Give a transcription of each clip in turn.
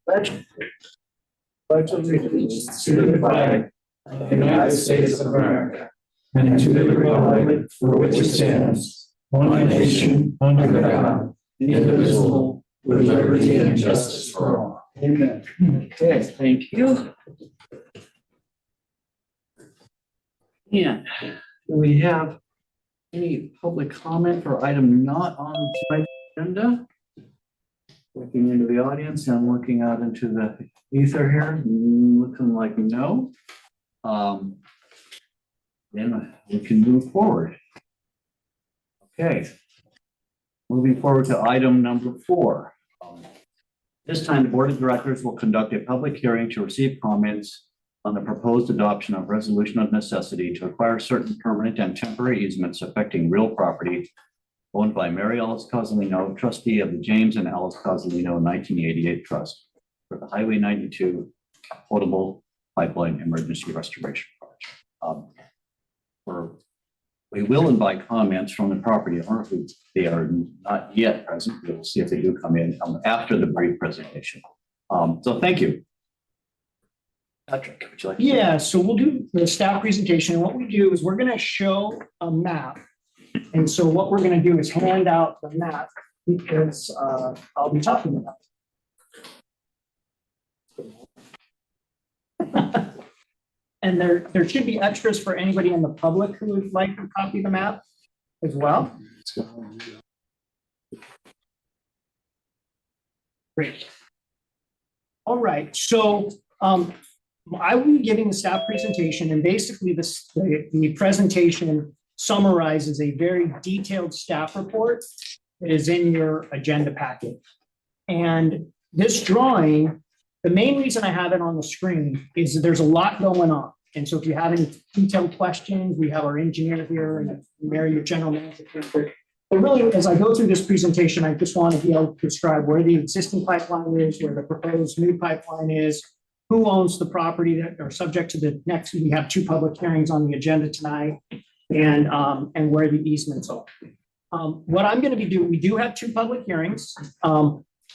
Pledge allegiance to the flag of the United States of America and to the republic for which it stands, one nation, under God, indivisible, with liberty and justice for all. Amen. Okay, thank you. And do we have any public comment for item not on tonight's agenda? Looking into the audience, I'm looking out into the ether here, looking like no. Then we can move forward. Okay. Moving forward to item number 4. This time, the Board of Directors will conduct a public hearing to receive comments on the proposed adoption of resolution of necessity to acquire certain permanent and temporary easements affecting real property owned by Mary Ellis Cossolino, trustee of the James and Ellis Cossolino 1988 Trust for the Highway 92 potable pipeline emergency restoration project. We will invite comments from the property owner who they are not yet present. We'll see if they do come in after the brief presentation. So thank you. Patrick, would you like to? Yeah, so we'll do the staff presentation. And what we do is we're going to show a map. And so what we're going to do is hand out the map because I'll be talking about it. And there should be extras for anybody in the public who would like to copy the map as well. Great. All right, so I will be giving the staff presentation, and basically the presentation summarizes a very detailed staff report that is in your agenda packet. And this drawing, the main reason I have it on the screen is that there's a lot going on. And so if you have any detailed questions, we have our engineer here and Mary, your general manager. But really, as I go through this presentation, I just want to be able to describe where the existing pipeline is, where the proposed new pipeline is, who owns the property that are subject to the next. We have 2 public hearings on the agenda tonight, and where the easements are. What I'm going to be doing, we do have 2 public hearings.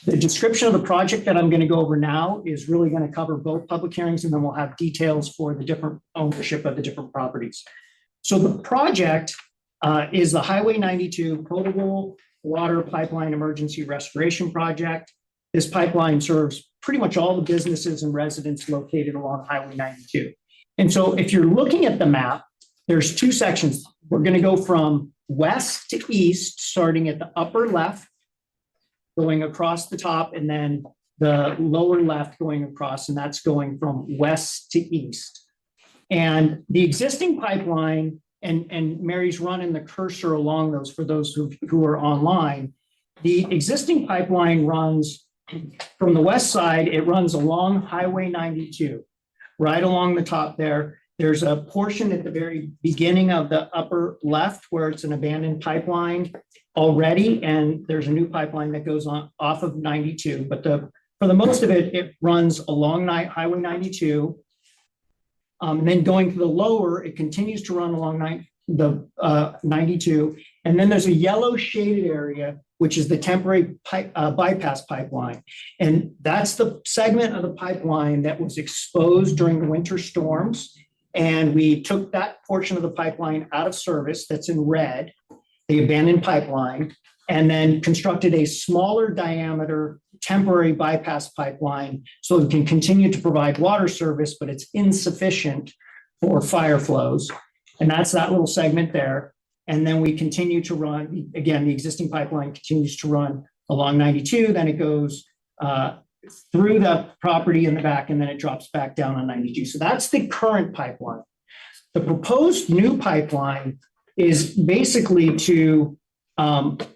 The description of the project that I'm going to go over now is really going to cover both public hearings, and then we'll have details for the different ownership of the different properties. So the project is the Highway 92 potable water pipeline emergency restoration project. This pipeline serves pretty much all the businesses and residents located along Highway 92. And so if you're looking at the map, there's 2 sections. We're going to go from west to east, starting at the upper left, going across the top, and then the lower left going across, and that's going from west to east. And the existing pipeline, and Mary's running the cursor along those for those who are online. The existing pipeline runs from the west side, it runs along Highway 92, right along the top there. There's a portion at the very beginning of the upper left where it's an abandoned pipeline already, and there's a new pipeline that goes on off of 92. But for the most of it, it runs along Highway 92. And then going to the lower, it continues to run along 92. And then there's a yellow shaded area, which is the temporary bypass pipeline. And that's the segment of the pipeline that was exposed during the winter storms. And we took that portion of the pipeline out of service, that's in red, the abandoned pipeline, and then constructed a smaller diameter temporary bypass pipeline so it can continue to provide water service, but it's insufficient for fire flows. And that's that little segment there. And then we continue to run, again, the existing pipeline continues to run along 92, then it goes through the property in the back, and then it drops back down on 92. So that's the current pipeline. The proposed new pipeline is basically to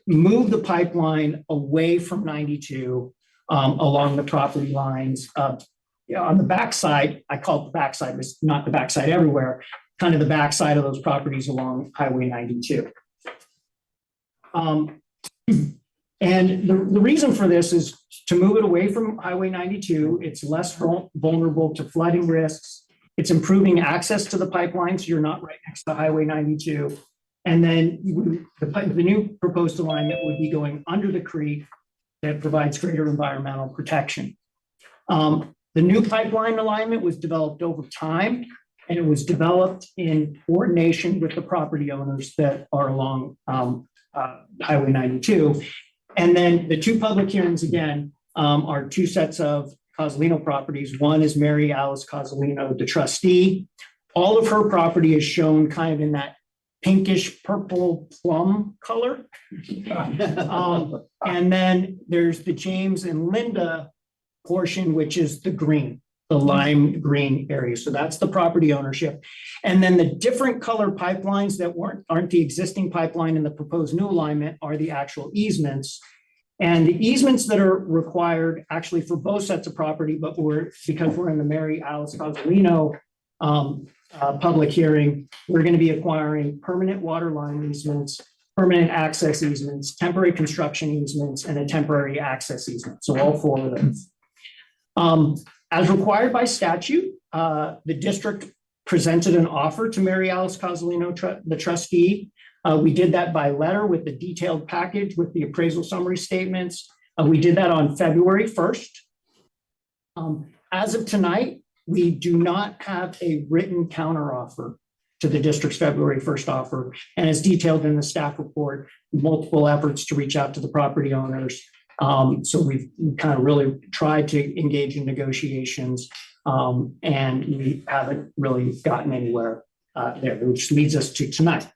move the pipeline away from 92 along the property lines. On the backside, I call it the backside, it's not the backside everywhere, kind of the backside of those properties along Highway 92. And the reason for this is to move it away from Highway 92. It's less vulnerable to flooding risks. It's improving access to the pipeline, so you're not right next to Highway 92. And then the new proposed alignment would be going under the creek that provides greater environmental protection. The new pipeline alignment was developed over time, and it was developed in coordination with the property owners that are along Highway 92. And then the two public hearings again are two sets of Cozzolino properties. One is Mary Alice Cozzolino, the trustee. All of her property is shown kind of in that pinkish purple plum color. And then there's the James and Linda portion, which is the green, the lime green area. So that's the property ownership. And then the different color pipelines that aren't the existing pipeline in the proposed new alignment are the actual easements. And the easements that are required actually for both sets of property, but because we're in the Mary Alice Cozzolino public hearing, we're going to be acquiring permanent water line easements, permanent access easements, temporary construction easements, and a temporary access easement. So all four of those. As required by statute, the district presented an offer to Mary Alice Cozzolino, the trustee. We did that by letter with the detailed package with the appraisal summary statements. We did that on February 1st. As of tonight, we do not have a written counteroffer to the district's February 1st offer. And as detailed in the staff report, multiple efforts to reach out to the property owners. So we've kind of really tried to engage in negotiations, and we haven't really gotten anywhere there, which leads us to tonight.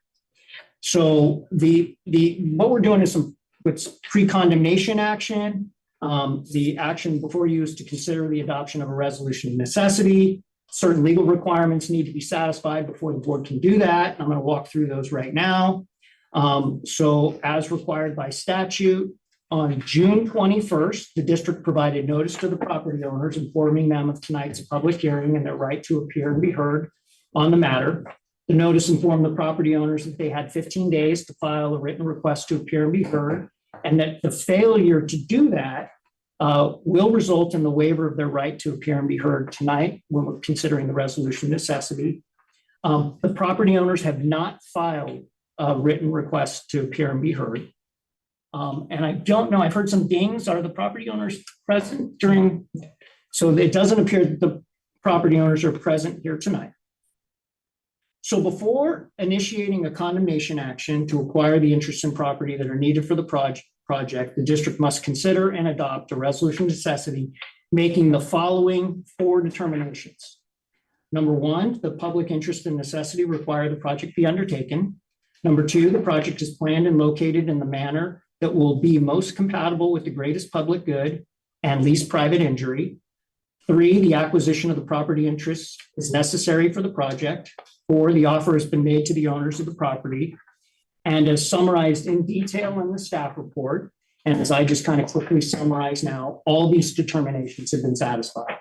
So what we're doing is with pre-condemnation action. The action before you is to consider the adoption of a resolution of necessity. Certain legal requirements need to be satisfied before the board can do that. I'm going to walk through those right now. So as required by statute, on June 21st, the district provided notice to the property owners informing them of tonight's public hearing and their right to appear and be heard on the matter. The notice informed the property owners that they had 15 days to file a written request to appear and be heard, and that the failure to do that will result in the waiver of their right to appear and be heard tonight when we're considering the resolution necessity. The property owners have not filed a written request to appear and be heard. And I don't know, I've heard some dings. Are the property owners present during? So it doesn't appear that the property owners are present here tonight. So before initiating a condemnation action to acquire the interest in property that are needed for the project, the district must consider and adopt a resolution of necessity, making the following 4 determinations. Number 1, the public interest and necessity require the project be undertaken. Number 2, the project is planned and located in the manner that will be most compatible with the greatest public good and least private injury. 3, the acquisition of the property interest is necessary for the project. 4, the offer has been made to the owners of the property. And as summarized in detail in the staff report, and as I just kind of quickly summarize now, all these determinations have been satisfied.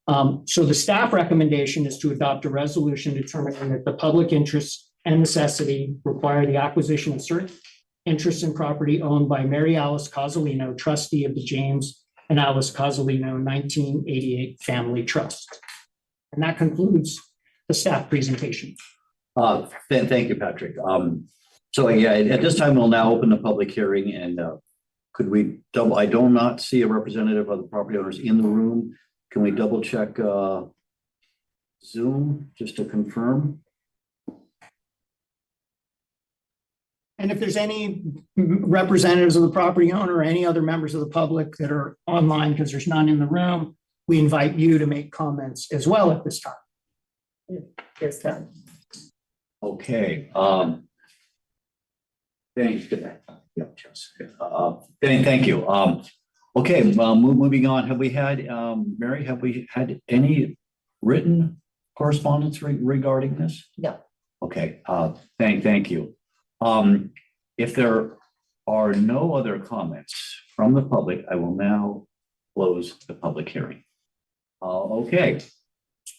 So the staff recommendation is to adopt a resolution determining that the public interest and necessity require the acquisition of certain interests in property owned by Mary Alice Cozzolino, trustee of the James and Alice Cozzolino 1988 Family Trust. And that concludes the staff presentation. Thank you, Patrick. So yeah, at this time, we'll now open the public hearing, and could we double, I do not see a representative of the property owners in the room. Can we double check Zoom just to confirm? And if there's any representatives of the property owner or any other members of the public that are online, because there's none in the room, we invite you to make comments as well at this time. Yes, Ken. Okay. Thank you. Okay, moving on. Have we had, Mary, have we had any written correspondence regarding this? No. Okay, thank you. If there are no other comments from the public, I will now close the public hearing. Okay,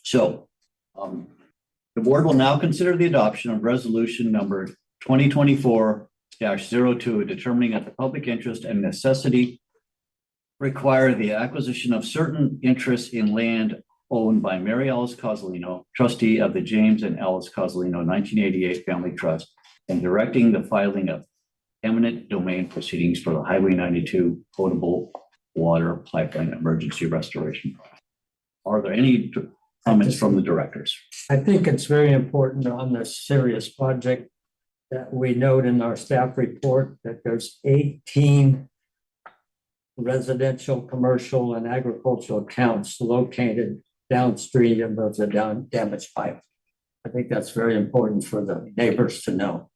so the board will now consider the adoption of resolution number 2024-02, determining that the public interest and necessity require the acquisition of certain interests in land owned by Mary Alice Cozzolino, trustee of the James and Alice Cozzolino 1988 Family Trust, and directing the filing of eminent domain proceedings for the Highway 92 potable water pipeline emergency restoration. Are there any comments from the directors? I think it's very important on this serious project that we note in our staff report that there's 18 residential, commercial, and agricultural accounts located downstream of the damaged pipe. I think that's very important for the neighbors to know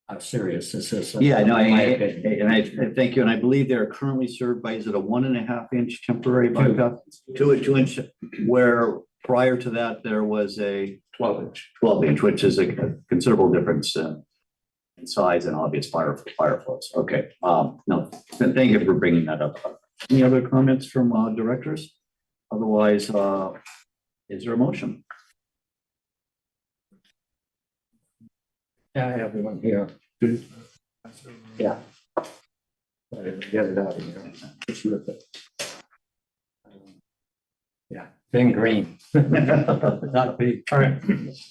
how serious this is. Yeah, no, in my I opinion. thank you. And I believe they're currently served by, is it a 1.5 inch temporary bypass? 2 inch, where prior to that, there was a 12 inch, which is a considerable difference in size and obvious fire flows. Okay, no, thank you for bringing that up. Any other comments from directors? Otherwise, is there a motion? Yeah, I have one here. Yeah. Get it out of here. Just look at- Yeah, thin green. Not big. All right,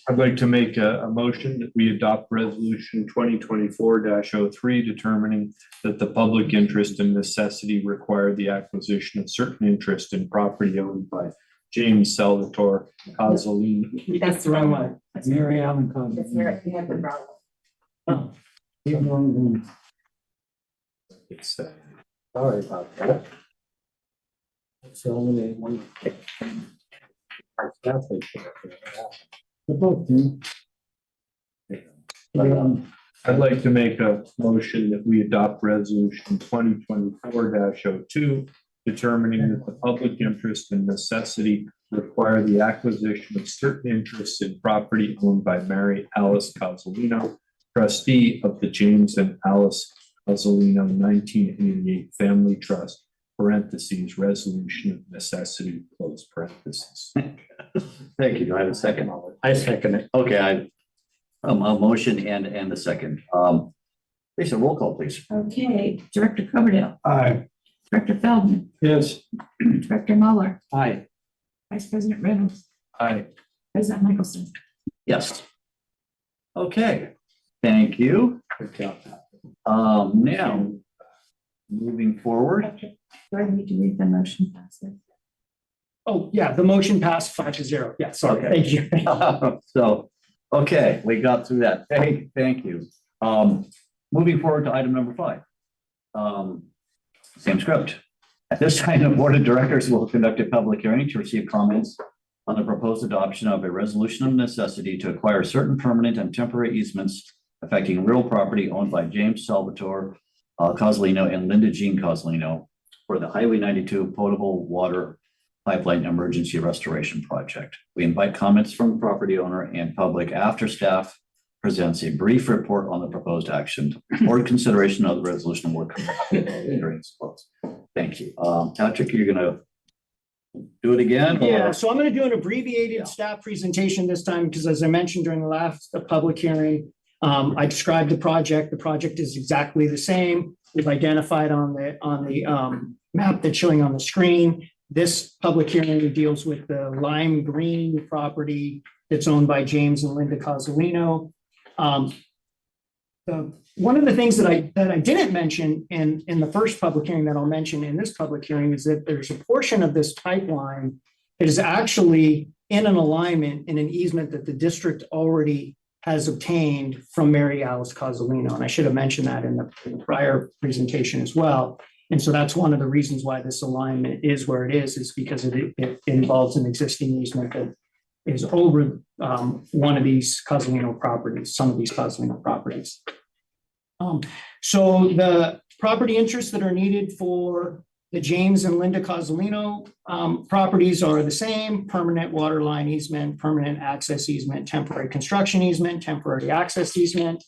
I'd like to make a motion that we adopt resolution 2024-03, determining that the public interest and necessity require the acquisition of certain interest in property owned by James Salvatore Cozzolini. That's the wrong one. Mary Allen Conlon. That's where you have the wrong one. Oh, even wrong one. It's Sorry about that. That's the only one. Our staff report. They're both new. I'd like to make a motion that we adopt resolution 2024-02, determining that the public interest and necessity require the acquisition of certain interests in property owned by Mary Alice Cozzolino, trustee of the James and Alice Cozzolino 1988 Family Trust, parentheses, resolution of necessity, close parentheses. Thank you. Do I have a second? I second it. Okay, a motion and a second. Lisa, roll call, please. Okay, Director Coverdale, Aye. Director Feldman, Yes. Director Mueller, Aye. Vice President Reynolds, Aye. President Michelson. Yes. Okay, thank you. Good job. Now, moving forward. Okay, do I need to read the motion faster? Oh, yeah, the motion passed 5-0. Yeah, sorry, Okay. thank you. So, okay, we got through that. Thank you. Moving forward to item number 5. Same script. At this time, the board of directors will conduct a public hearing to receive comments on the proposed adoption of a resolution of necessity to acquire certain permanent and temporary easements affecting real property owned by James Salvatore Cozzolino and Linda Jean Cozzolino for the Highway 92 potable water pipeline emergency restoration project. We invite comments from the property owner and public after staff presents a brief report on the proposed action or consideration of the resolution work. Thank you. Patrick, you're gonna do it again? or- Yeah, so I'm going to do an abbreviated Yeah. staff presentation this time because as I mentioned during the last public hearing, I described the project. The project is exactly the same. We've identified on the map that's showing on the screen. This public hearing deals with the lime green property that's owned by James and Linda Cozzolino. One of the things that I didn't mention in the first public hearing that I'll mention in this public hearing is that there's a portion of this pipeline that is actually in an alignment in an easement that the district already has obtained from Mary Alice Cozzolino. And I should have mentioned that in the prior presentation as well. And so that's one of the reasons why this alignment is where it is because it involves an existing easement that is over one of these Cozzolino properties, some of these Cozzolino properties. So the property interests that are needed for the James and Linda Cozzolino properties are the same: permanent water line easement, permanent access easement, temporary construction easement, temporary access easement.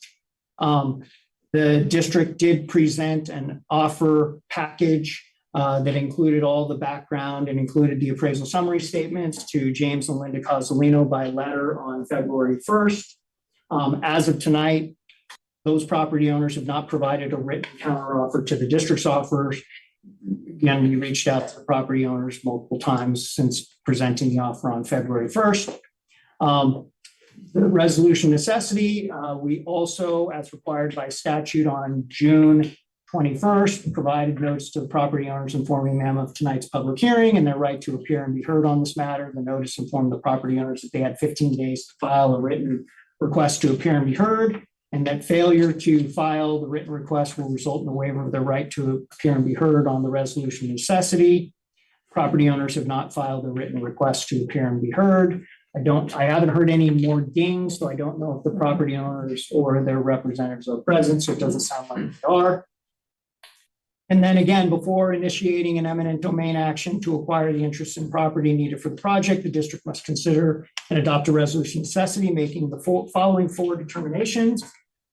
The district did present an offer package that included all the background and included the appraisal summary statements to James and Linda Cozzolino by letter on February 1st. As of tonight, those property owners have not provided a written counteroffer to the district's offers. Again, we reached out to the property owners multiple times since presenting the offer on February 1st. The resolution necessity, we also, as required by statute on June 21st, provided notice to the property owners informing them of tonight's public hearing and their right to appear and be heard on this matter. The notice informed the property owners that they had 15 days to file a written request to appear and be heard, and that failure to file the written request will result in a waiver of their right to appear and be heard on the resolution of necessity. Property owners have not filed a written request to appear and be heard. I haven't heard any more dings, so I don't know if the property owners or their representatives are present, so it doesn't sound like they are. And then again, before initiating an eminent domain action to acquire the interest in property needed for the project, the district must consider and adopt a resolution of necessity, making the following four determinations.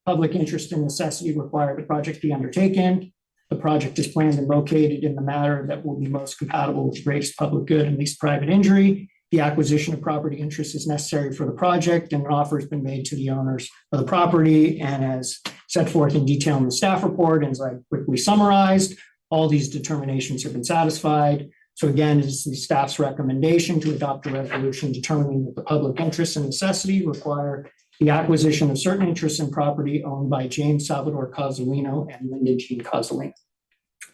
Public interest and necessity require the project be undertaken. The project is planned and located in the manner that will be most compatible with the greatest public good and least private injury. The acquisition of property interest is necessary for the project, and an offer has been made to the owners of the property. And as set forth in detail in the staff report, and as I quickly summarized, all these determinations have been satisfied. So again, it is the staff's recommendation to adopt a resolution determining that the public interest and necessity require the acquisition of certain interests in property owned by James Salvador Cozzolino and Linda Jean Cozzolino.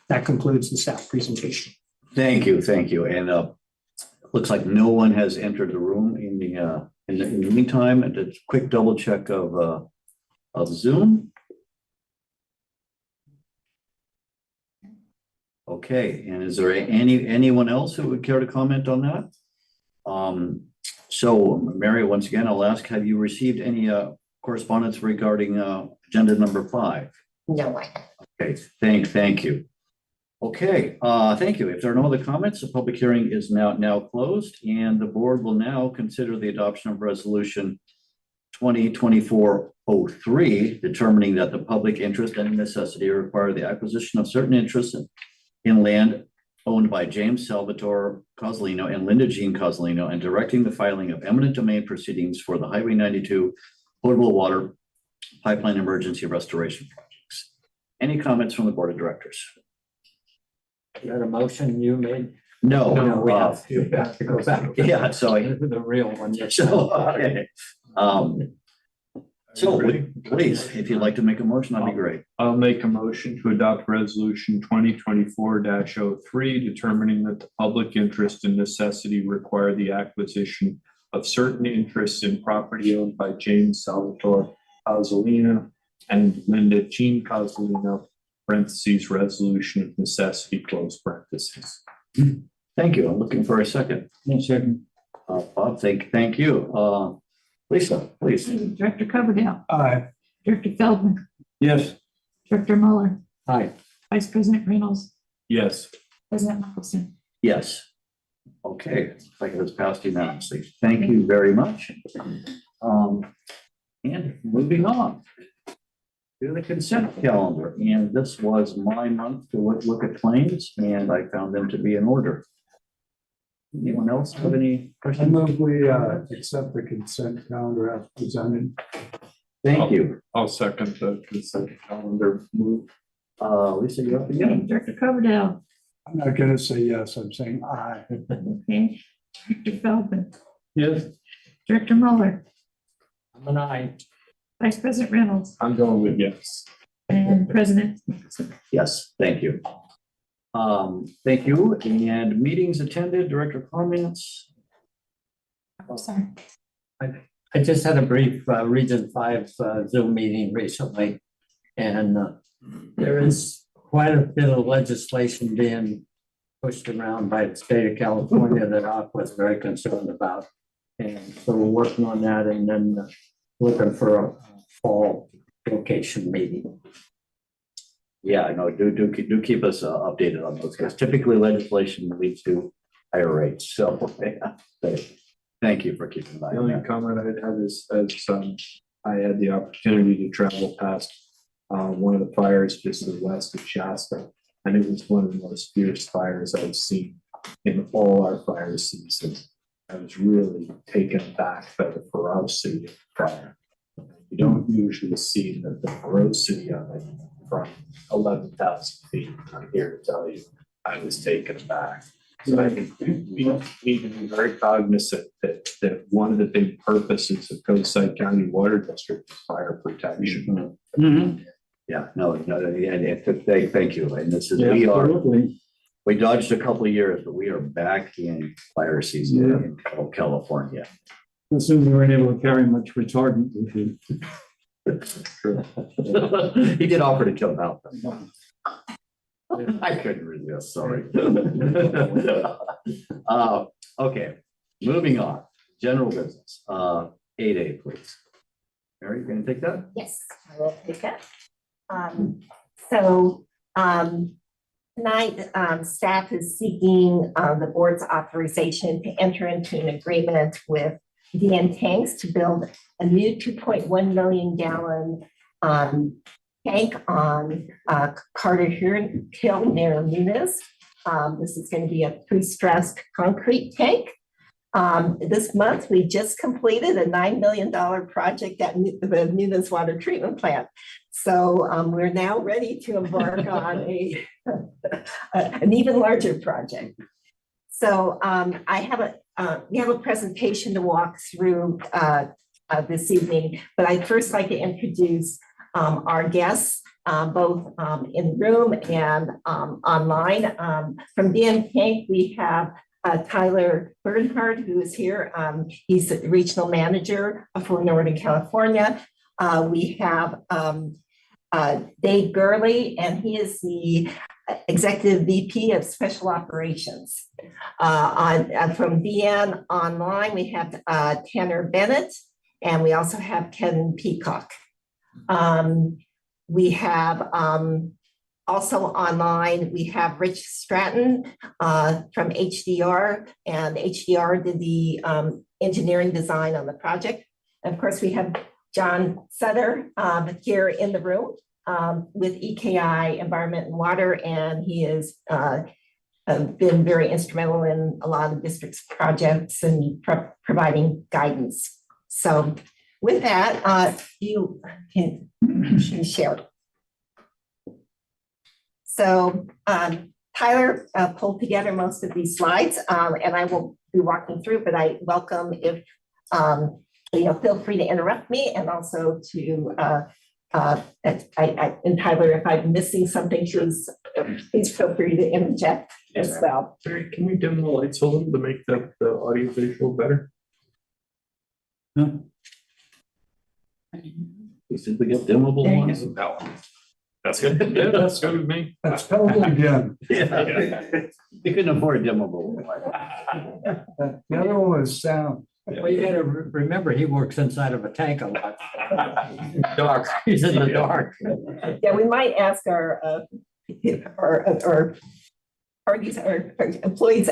That concludes the staff presentation. Thank you, and looks like no one has entered the room in the meantime. And a quick double check of Zoom. Okay, and is there anyone else who would care to comment on that? So Mary, once again, I'll ask, have you received any correspondence regarding agenda number 5? No, I haven't. Okay, thank you. Okay, thank you. If there are no other comments, the public hearing is now closed, and the board will now consider the adoption of resolution 2024-03, determining that the public interest and necessity require the acquisition of certain interests in land owned by James Salvatore Cozzolino and Linda Jean Cozzolino, and directing the filing of eminent domain proceedings for the Highway 92 potable water pipeline emergency restoration projects. Any comments from the board of directors? Is that a motion you made? No, We have to go back. yeah, so The real one. So, okay. So please, if you'd like to make a motion, that'd be great. I'll make a motion to adopt resolution 2024-03, determining that the public interest and necessity require the acquisition of certain interests in property owned by James Salvatore Cozzolino and Linda Jean Cozzolino, parentheses, resolution of necessity, close parentheses. Thank you. I'm looking for a second. Second. Bob, thank you. Lisa, please. Director Coverdale, Aye. Director Feldman, Yes. Director Muller, Aye. Vice President Reynolds, Yes. President Nicholson. Yes. Okay, looks like it was passed unanimously. Thank you very much. And moving on to the consent calendar. And this was my month to look at claims, and I found them to be in order. Anyone else have any I questions? move we accept the consent calendar as presented. Thank you. I'll second the consent calendar move. Lisa, you're up again. Director Coverdale, I'm not gonna say yes, I'm saying aye. okay, Director Feldman, Yes. Director Muller, I'm an aye. Vice President Reynolds, I'm going with yes. and President Nicholson. Yes, thank you. Thank you. And meetings attended, director comments? Sorry. I just had a brief Region 5 Zoom meeting recently, and there is quite a bit of legislation being pushed around by the state of California that Aqua is very concerned about. And so we're working on that, and then looking for a fall location meeting. Yeah, I know. Do keep us updated on those, because typically legislation leads to higher rates. So yeah, thank you for keeping an eye The on only that. comment I'd have is, I had the opportunity to travel past one of the fires just to the west of Shasta, and it was one of the most fierce fires I've seen in all our fire seasons. I was really taken aback by the ferocity of the fire. You don't usually see the ferocity of it from 11,000 feet. I'm here to tell you, I was taken aback. So I think we need to be very cognizant that one of the big purposes of Coastside County Water District is fire protection. Yeah, no, thank you. And this is, Yeah, absolutely. we dodged a couple of years, but we are back in fire season in California. Assume we weren't able to carry much retardant with you. He did offer to jump out. I couldn't resist, sorry. Okay, moving on, general business, 8A, please. Mary, you gonna take that? Yes, I will take it. So tonight, staff is seeking the board's authorization to enter into an agreement with DN Tanks to build a new 2.1 million gallon tank on Carter Hill near Muniz. This is going to be a pre-stressed concrete tank. This month, we just completed a $9 million project at the Muniz Water Treatment Plant. So we're now ready to embark on an even larger project. So we have a presentation to walk through this evening, but I'd first like to introduce our guests, both in the room and online. From DN Tank, we have Tyler Bernhardt, who is here. He's the regional manager for Northern California. We have Dave Gurley, and he is the Executive VP of Special Operations. From DN Online, we have Tanner Bennett, and we also have Ken Peacock. We have also online, we have Rich Stratton from HDR, and HDR did the engineering design on the project. And of course, we have John Sutter here in the room with EKI Environment and Water, and he has been very instrumental in a lot of the district's projects and providing guidance. So with that, you can share. So Tyler pulled together most of these slides, and I will be walking through, but I welcome if, feel free to interrupt me, and also to, and Tyler, if I'm missing something, please feel free to interject as well. Mary, can we dim the lights a little to make the audio visual better? We said we got dimmable ones. That one. That's good. Yeah, that's good with me. That's probably again. Yeah. We couldn't afford a dimmable. The other one was sound. Well, you gotta remember, he works inside of a tank a lot. Dark, he's in the dark. Yeah, we might ask our parties, our employees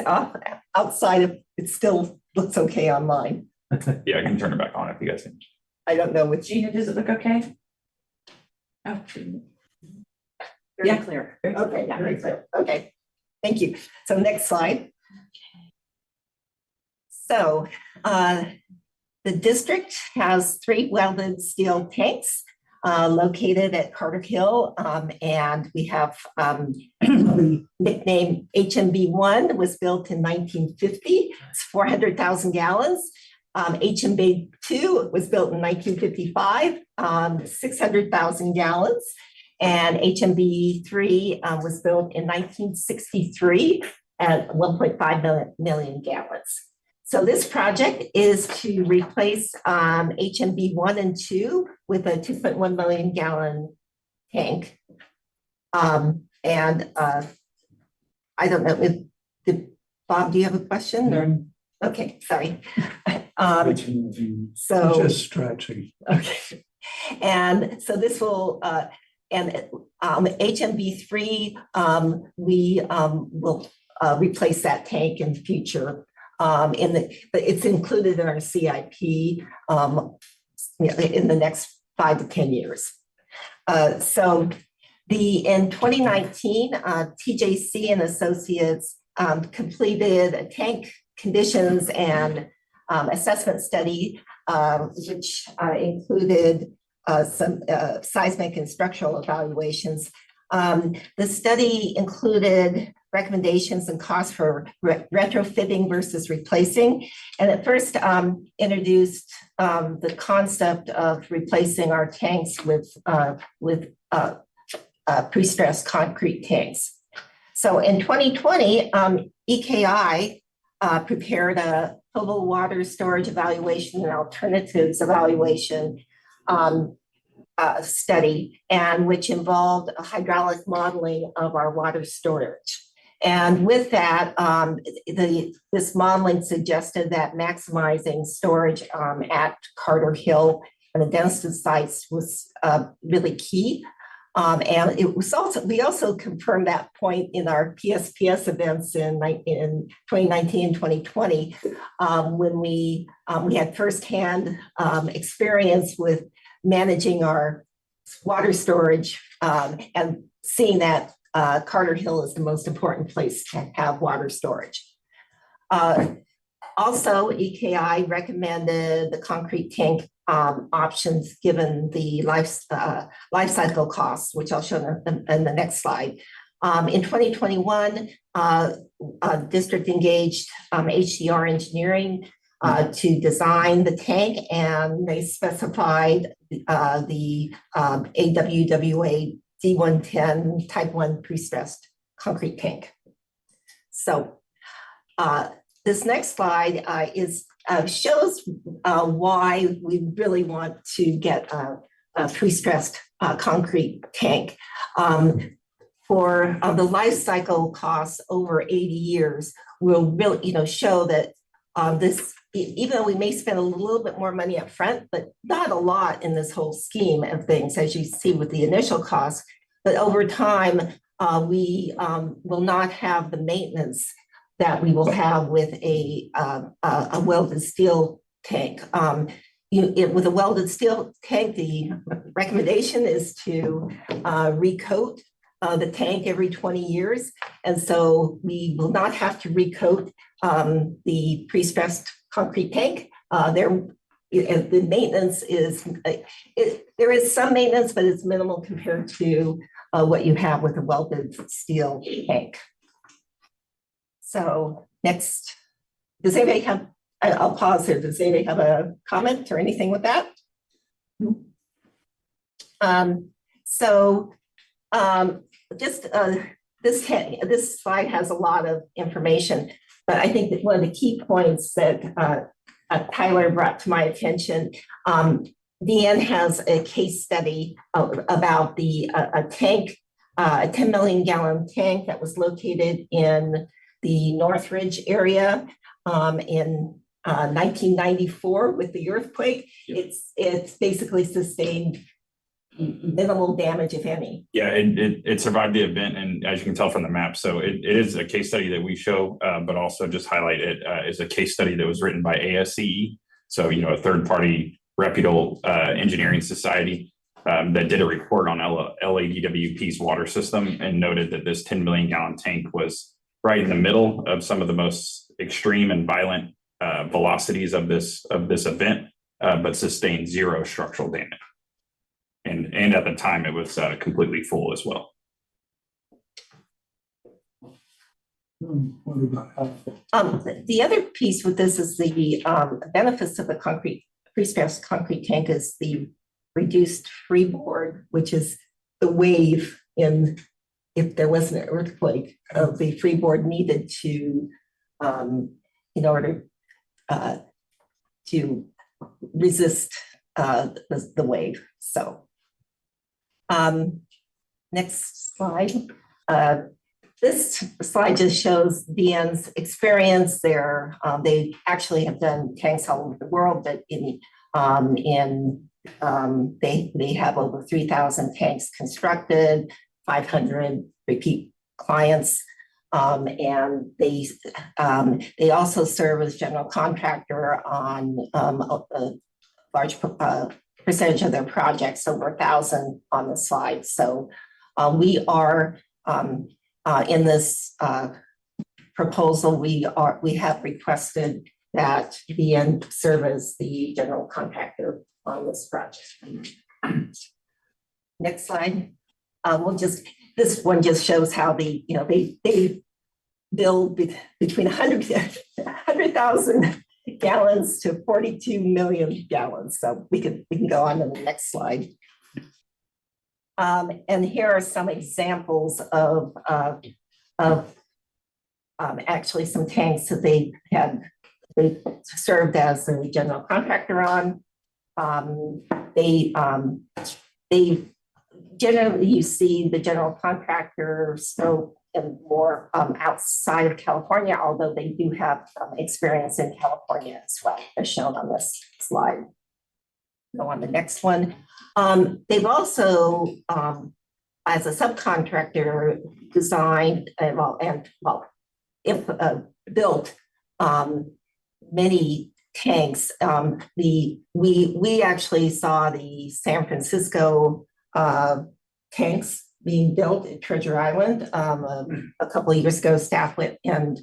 outside if it still looks okay online. Yeah, I can turn it back on if you guys can. I don't know which. Gina, does it look okay? Oh. Yeah, clear. Okay, yeah, very clear. Okay, thank you. So next slide. So the district has 3 welded steel tanks located at Carter Hill, and we have the nickname HMB1 was built in 1950. It's 400,000 gallons. HMB2 was built in 1955, 600,000 gallons. And HMB3 was built in 1963 at 1.5 million gallons. So this project is to replace HMB 1 and 2 with a 2.1 million gallon tank. I don't know, Bob, do you have a question? Or? Okay, sorry. So Just stretching. okay. And so this will, HMB3, we will replace that tank in the future. But it's included in our CIP in the next 5 to 10 years. So in 2019, TJC and Associates completed a tank conditions and assessment study, which included some seismic and structural evaluations. The study included recommendations and costs for retrofitting versus replacing. And at first introduced the concept of replacing our tanks with pre-stressed concrete tanks. So in 2020, EKI prepared a total water storage evaluation and alternatives evaluation study, and which involved a hydraulic modeling of our water storage. And with that, this modeling suggested that maximizing storage at Carter Hill and the density sites was really key. And it was also, we also confirmed that point in our PSPS events in 2019 and 2020, when we had firsthand experience with managing our water storage and seeing that Carter Hill is the most important place to have water storage. Also, EKI recommended the concrete tank options given the life cycle costs, which I'll show in the next slide. In 2021, district engaged HDR engineering to design the tank, and they specified the AWWA D110 type 1 pre-stressed concrete tank. So this next slide shows why we really want to get a pre-stressed concrete tank. For the life cycle costs over 80 years will really, show that this, even though we may spend a little bit more money up front, but not a lot in this whole scheme of things, as you see with the initial cost, but over time, we will not have the maintenance that we will have with a welded steel tank. With a welded steel tank, the recommendation is to recoat the tank every 20 years. And so we will not have to recoat the pre-stressed concrete tank. The maintenance is, there is some maintenance, but it's minimal compared to what you have with a welded steel tank. So next, does anybody have, I'll pause here. Does anybody have a comment or anything with that? This slide has a lot of information, but I think that one of the key points that Tyler brought to my attention, Deanne has a case study about a tank, a 10 million gallon tank that was located in the Northridge area in 1994 with the earthquake. Yep. It's basically sustained minimal damage, if any. Yeah, it survived the event, and as you can tell from the map, so it is a case study that we show, but also just highlight it is a case study that was written by ASCE, so a third-party reputable engineering society that did a report on LADWP's water system and noted that this 10 million gallon tank was right in the middle of some of the most extreme and violent velocities of this event, but sustained zero structural damage. And at the time, it was completely full as well. The other piece with this is the benefits of the pre-stressed concrete tank is the reduced freeboard, which is the wave if there was an earthquake of the freeboard needed to in order to resist the wave. So next slide. This slide just shows Deanne's experience there. They actually have done tanks all over the world, but they have over 3,000 tanks constructed, 500 repeat clients, and they also serve as general contractor on a large percentage of their projects, over 1,000 on the slide. So we are in this proposal, we have requested that BN serve as the general contractor on this project. Next slide. This one just shows how they build between 100,000 gallons to 42 million gallons. So we can go on to the next slide. And here are some examples of actually some tanks that they served as a general contractor on. They generally, you see the general contractor scope and more outside of California, although they do have experience in California as well, as shown on this slide. Go on the next one. They've also, as a subcontractor, designed built many tanks. We actually saw the San Francisco tanks being built at Treasure Island a couple of years ago. Staff went and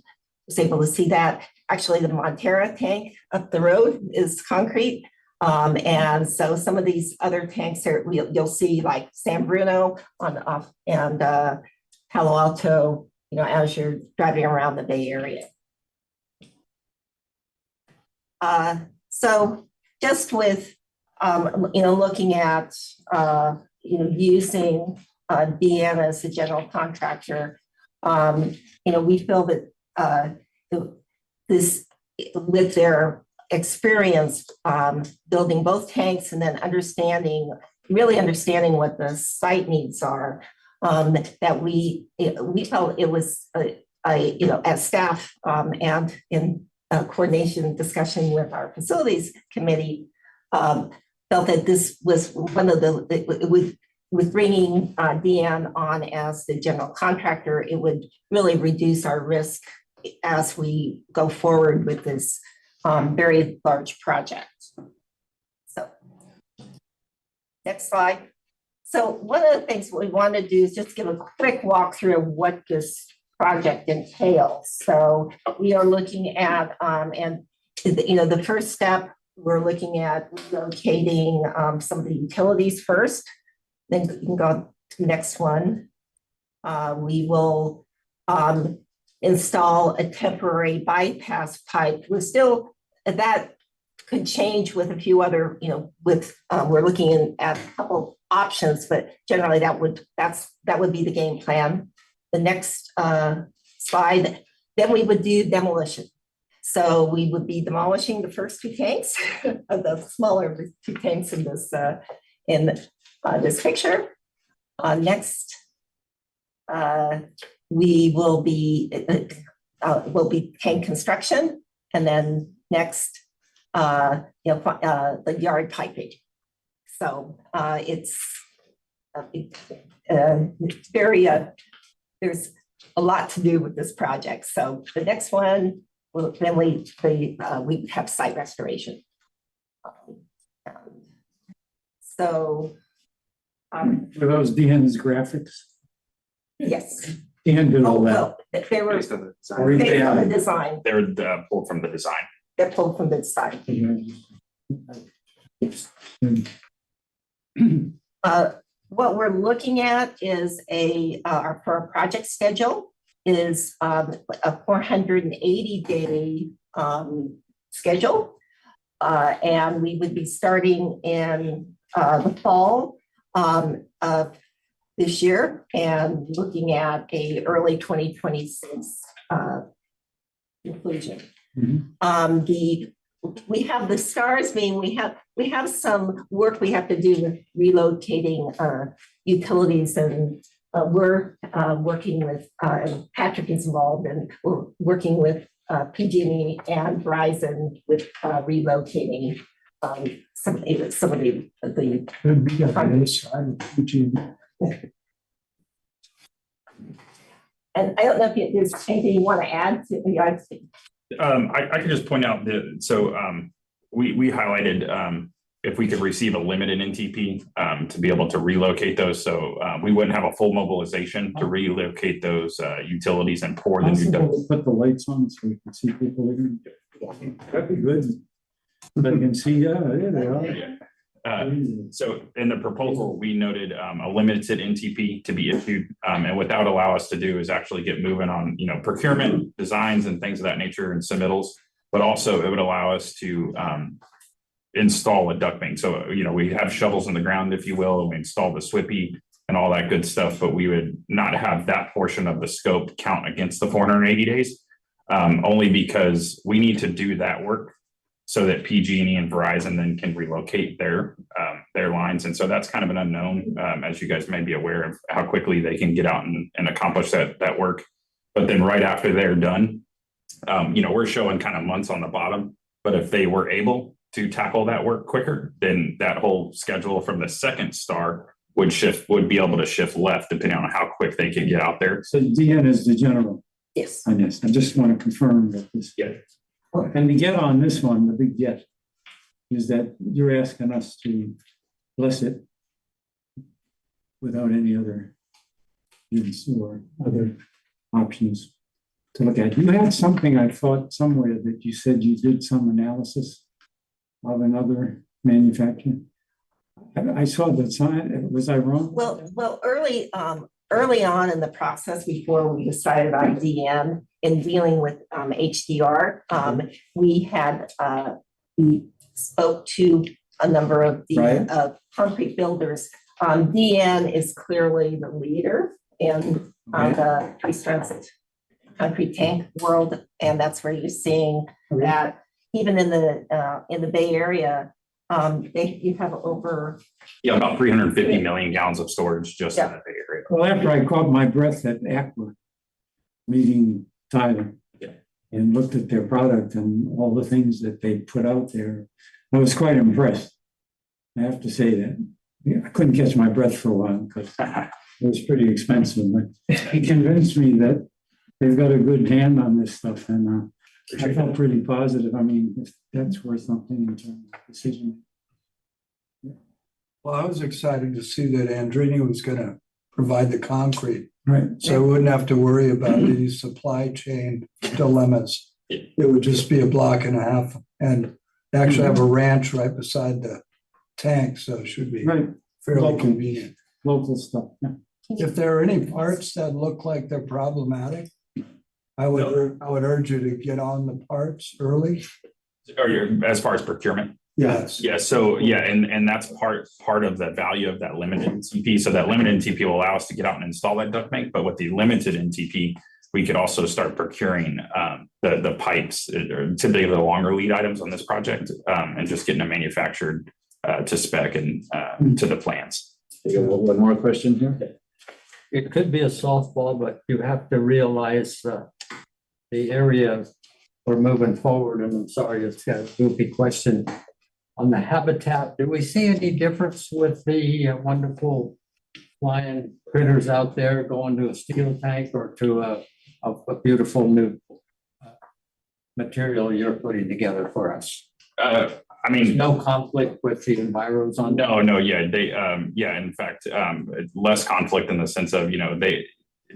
was able to see that. Actually, the Montera tank up the road is concrete. And so some of these other tanks are, you'll see like San Bruno and Palo Alto, as you're driving around the Bay Area. So just with, looking at, using BN as a general contractor, we feel that this, with their experience building both tanks and then really understanding what the site needs are, that we felt it was as staff and in coordination discussion with our facilities committee, felt that this was one of the, with bringing DN on as the general contractor, it would really reduce our risk as we go forward with this very large project. So, next slide. So one of the things we want to do is just give a quick walkthrough of what this project entails. So we are looking at, the first step, we're looking at relocating some of the utilities first. Then you can go to the next one. We will install a temporary bypass pipe. That could change with a few other, we're looking at a couple options, but generally that would be the game plan. The next slide, then we would do demolition. So we would be demolishing the first two tanks, the smaller two tanks in this picture. Next, we will be tank construction, and then next, the yard piping. So it's very there's a lot to do with this project. So the next one, then we have site restoration. So. Are those DN's graphics? Yes. Dan did all that. Well, they were Based on the design. Or based on the design. They were pulled from the design. They're pulled from the design. What we're looking at is for our project schedule is a 480-day schedule. And we would be starting in the fall of this year and looking at a early 2026 conclusion. We have the stars being, we have some work we have to do with relocating utilities, and we're working with, Patrick is involved, and we're working with PG&E and Verizon with relocating some of the and I don't know if there's anything you want to add to the I could just point out that, we highlighted, if we could receive a limited NTP, to be able to relocate those. So, we wouldn't have a full mobilization to relocate those, utilities and pour the new. Possible to put the lights on so we can see people living. That'd be good. But you can see, there they are. So in the proposal, we noted a limited NTP to be issued, and what that would allow us to do is actually get moving on, procurement designs and things of that nature and submittals, but also it would allow us to install a duct bank. So, we have shovels in the ground, if you will, and we install the SWIPy, and all that good stuff, but we would not have that portion of the scope count against the 480 days. Only because we need to do that work so that PG&E and Verizon then can relocate their lines. And so that's kind of an unknown, as you guys may be aware of how quickly they can get out and accomplish that work. But then right after they're done, we're showing kind of months on the bottom, but if they were able to tackle that work quicker, then that whole schedule from the second star would be able to shift left depending on how quick they can get out there. So DN is the general Yes. on this. I just want to confirm that this. Yeah. And the get on this one, the big get, is that you're asking us to bless it without any other use or other options to look at. You had something, I thought somewhere that you said you did some analysis of another manufacturer. I saw the sign. Was I wrong? Well, early on in the process, before we decided on DN in dealing with HDR, we spoke to a number of Right. the concrete builders. DN is clearly the leader in the pre-stressed concrete tank world, and that's where you're seeing that even in the Bay Area, you have over. Yeah, about 350 million gallons of storage just in the Bay Area. Well, after I caught my breath at Aqua, meeting Tyler, and looked at their product and all the things that they put out there, I was quite impressed. I have to say that. Yeah, I couldn't catch my breath for a while because it was pretty expensive, but he convinced me that they've got a good hand on this stuff, and I felt pretty positive. I mean, if that's worth something in terms of decision. Well, I was excited to see that Andrini was gonna provide the concrete, Right. so we wouldn't have to worry about any supply chain dilemmas. It would just be a block and a half, and they actually have a ranch right beside the tank, so it should be Right. fairly Local. convenient. Local stuff. Yeah. If there are any parts that look like they're problematic, I would urge you to get on the parts early. As far as procurement. Yes. Yeah, so and that's part of the value of that limited NTP. So that limited NTP will allow us to get out and install that duct bank, but with the limited NTP, we could also start procuring the pipes, or typically the longer lead items on this project, and just getting them manufactured to spec and to the plans. One more question here. It could be a softball, but you have to realize the area we're moving forward, and I'm sorry, it's got a goofy question. On the habitat, do we see any difference with the wonderful flying critters out there going to a steel tank or to a beautiful new material you're putting together for us? I mean, No conflict with the environs on. no, yeah, in fact, less conflict in the sense of,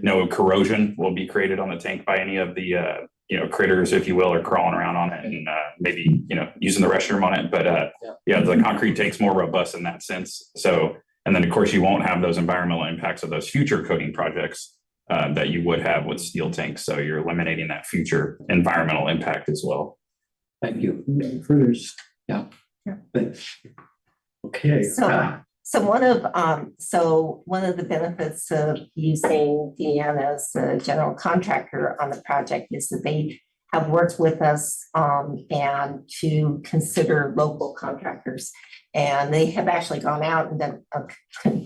no corrosion will be created on the tank by any of the, critters, if you will, are crawling around on it and maybe, using the restroom on it. But the concrete tank's more robust in that sense. So, and then of course you won't have those environmental impacts of those future coating projects that you would have with steel tanks. So you're eliminating that future environmental impact as well. Thank you. Critters. Thanks. Okay. So one of the benefits of using DN as the general contractor on the project is that they have worked with us and to consider local contractors. And they have actually gone out and done a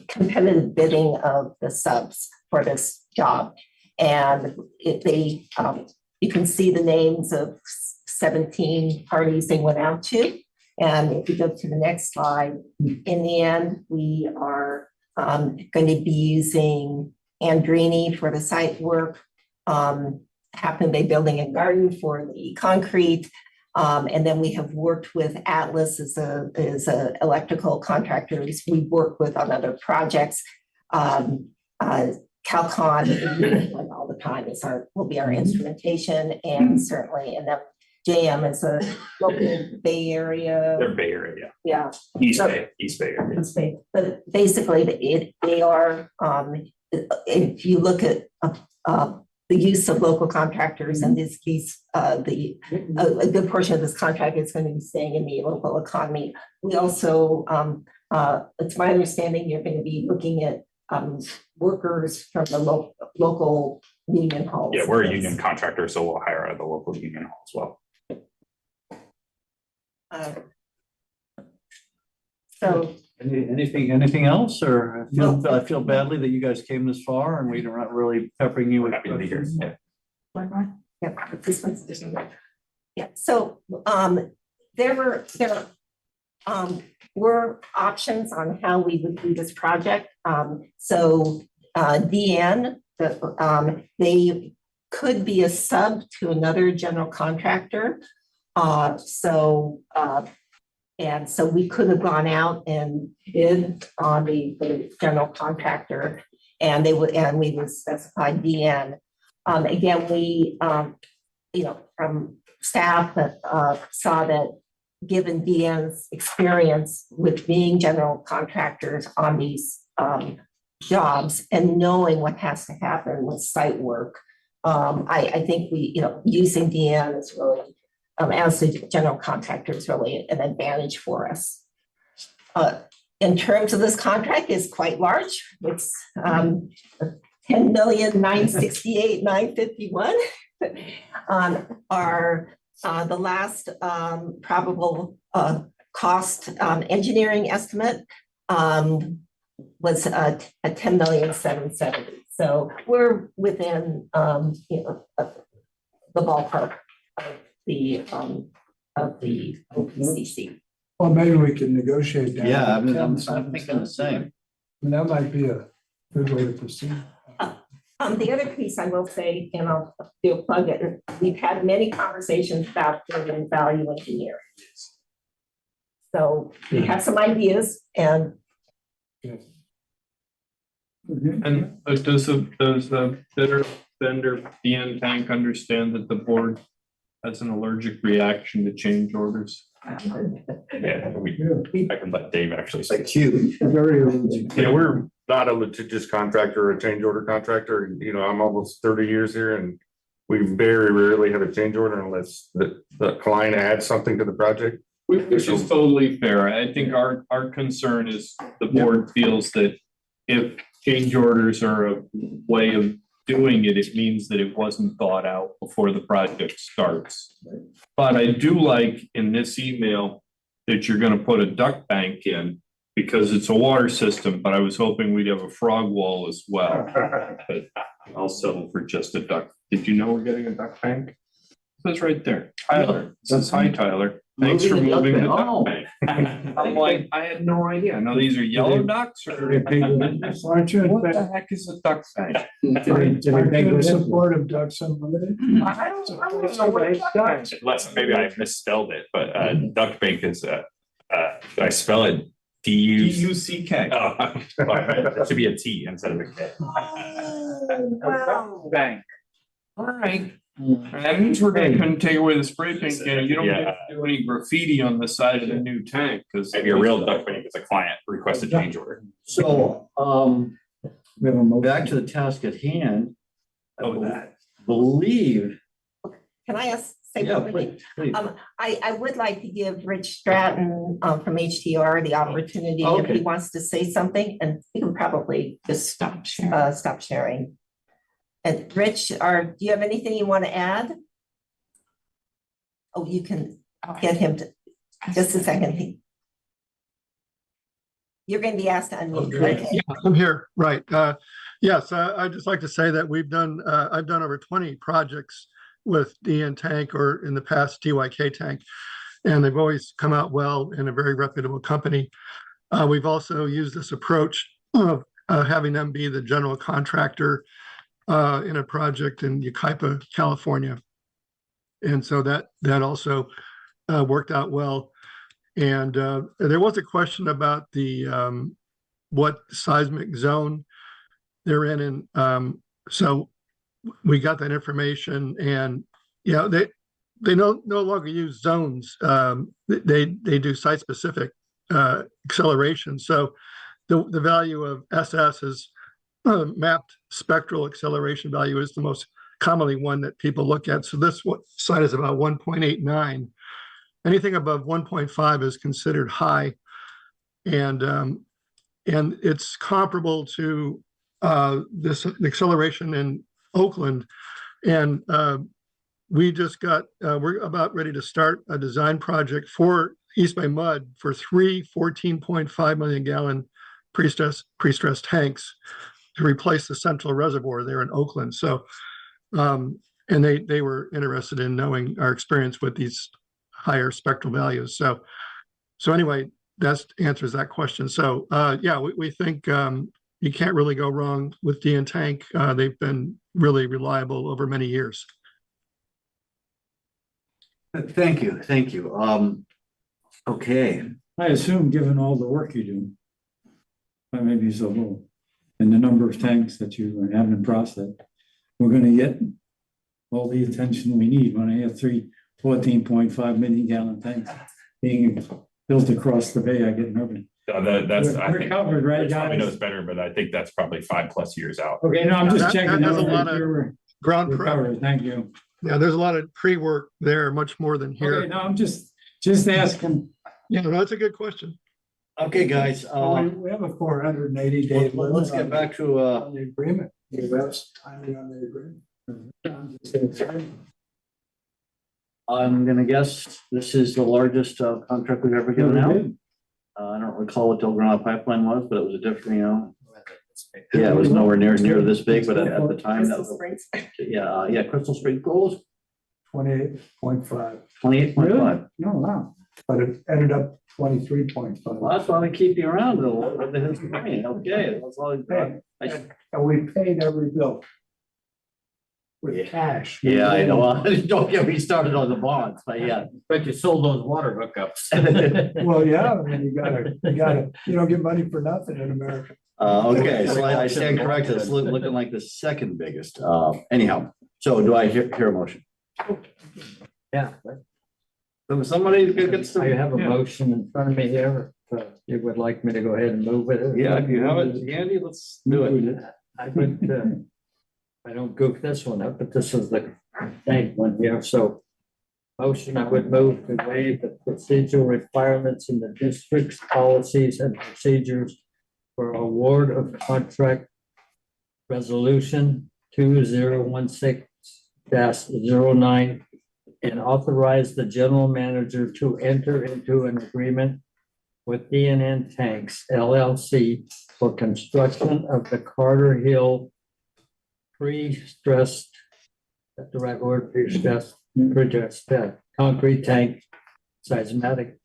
competitive bidding of the subs for this job. And you can see the names of 17 parties they went out to. And if you go to the next slide, in the end, we are going to be using Andrini for the site work, Happen Bay Building and Garden for the concrete. And then we have worked with Atlas as a electrical contractors we work with on other projects. Calcon all the time will be our instrumentation, and certainly, and then JM is a local Bay Area. They're Bay Area, Yeah. East Bay area. But basically, they are, if you look at the use of local contractors and a good portion of this contract is going to be staying in the local economy. We also, it's my understanding you're going to be looking at workers from the local union halls. Yeah, we're a union contractor, so we'll hire out of the local union hall as well. Uh, So, Anything else, or I feel badly that you guys came this far and we're not really peppering you with. Happy to be here. Yeah. one more? Yeah, this one's additional. Yeah, so, there were options on how we would do this project. DN, they could be a sub to another general contractor. And so we could have gone out and bid on the general contractor, and we would specify DN. Again, we, from staff saw that given DN's experience with being general contractors on these jobs and knowing what has to happen with site work, I think using DN is really, as the general contractor, is really an advantage for us. In terms of this contract, is quite large. It's 10,968,951. The last probable cost engineering estimate was at 10,770,000. So we're within the ballpark of the OPCC. Well, maybe we can negotiate that. Yeah, I'm thinking the same. That might be a good way to proceed. The other piece I will say, and I'll do a plug it, we've had many conversations about building value engineering. So we have some ideas, and And does the vendor DN Tank understand that the board has an allergic reaction to change orders? Yeah, I can let Dave actually say. Very allergic. Yeah, we're not a litigious contractor or a change order contractor. You know, I'm almost 30 years here and we very rarely have a change order unless the client adds something to the project. Which is totally fair. I think our concern is the board feels that if change orders are a way of doing it, it means that it wasn't thought out before the project starts. But I do like in this email that you're gonna put a duck bank in because it's a water system, but I was hoping we'd have a frog wall as well. But I'll settle for just a duck. Did you know we're getting a duck bank? It says right there, Tyler. It says, hi, Tyler. Thanks for moving the duck bank. I'm like, I had no idea. Now these are yellow ducks or? Aren't you What the heck is a duck bank? Aren't you in support of Ducks Unlimited? I don't know what a duck bank is. Unless maybe I misspelled it, but duck bank is did I spell it D-U-C-K? Oh, it should be a T instead of a K. wow. Bank. All right. That means we're gonna take away the spray paint can. You don't get to do any graffiti on the side of the new tank, because Maybe a real duck bank is a client request a change order. So, We have a motion. back to the task at hand. Oh, I believe, Can I say yeah, one thing? please. I would like to give Rich Stratton from HTR the opportunity, if he Okay. wants to say something, and he can probably just stop sharing. And Rich, do you have anything you want to add? Oh, you can get him to, just a second. You're going to be asked to unmute. Okay. Yeah, I'm here, right. Yes, I'd just like to say that I've done over 20 projects with DN Tank or in the past TYK Tank, and they've always come out well in a very reputable company. We've also used this approach of having them be the general contractor in a project in Yucaipa, California. And so that also worked out well. And there was a question about the what seismic zone they're in. And so we got that information, and they no longer use zones. They do site specific acceleration. So the value of SS is mapped spectral acceleration value is the most commonly one that people look at. So this site is about 1.89. Anything above 1.5 is considered high. And And it's comparable to this acceleration in Oakland. And we just got, we're about ready to start a design project for East Bay Mud for 3 14.5 million gallon pre-stressed tanks to replace the central reservoir there in Oakland. So, and they were interested in knowing our experience with these higher spectral values. So anyway, that answers that question. So yeah, we think you can't really go wrong with D and Tank. They've been really reliable over many years. Thank you, thank you. Okay, I assume, given all the work you do, that may be so low, and the number of tanks that you have in process, we're gonna get all the attention we need when I have 3 14.5 million gallon tanks being built across the bay. I get nervous. That's, I We're think, covered, right, Rich probably guys? knows better, but I think that's probably 5+ years out. Okay, no, I'm just That- checking. that is out. a lot of We're Ground prep. covered. Thank you. Yeah, there's a lot of pre-work there, much more than Okay, here. no, I'm just asking. Yeah, no, that's a good question. okay, guys, We have a 480-day. let's get back to, On the agreement. That's timing on the agreement. I'm gonna guess this is the largest contract we've ever given out. I don't recall what the Granada pipeline was, but it was a different, yeah, it was nowhere near this big, but at the time, that Crystal was, Springs. yeah, Crystal Springs goals, 28.5. 28.5. No, wow. But it ended up 23.5. Well, that's why we keep you around a little bit. Okay, that's all. And we paid every bill. With cash. Yeah, I know. Don't get me started on the bonds, but yeah. But you sold those water hookups. Well, yeah, I mean, you don't get money for nothing in America. Okay, so I stand corrected. It's looking like the second biggest. Anyhow, so do I hear a motion? Yeah, So somebody could get I have a motion in front of me here. If you would like me to go ahead and move it. Yeah, if you have it handy, let's do it. I would, I don't goof this one up, but this is the tank one here, so. Motion, I would move to waive the procedural requirements in the district's policies and procedures for award of contract resolution 2016-09 and authorize the general manager to enter into an agreement with D&N Tanks LLC for construction of the Carter Hill pre-stressed, that's the right word, pre-stressed, concrete tank seismic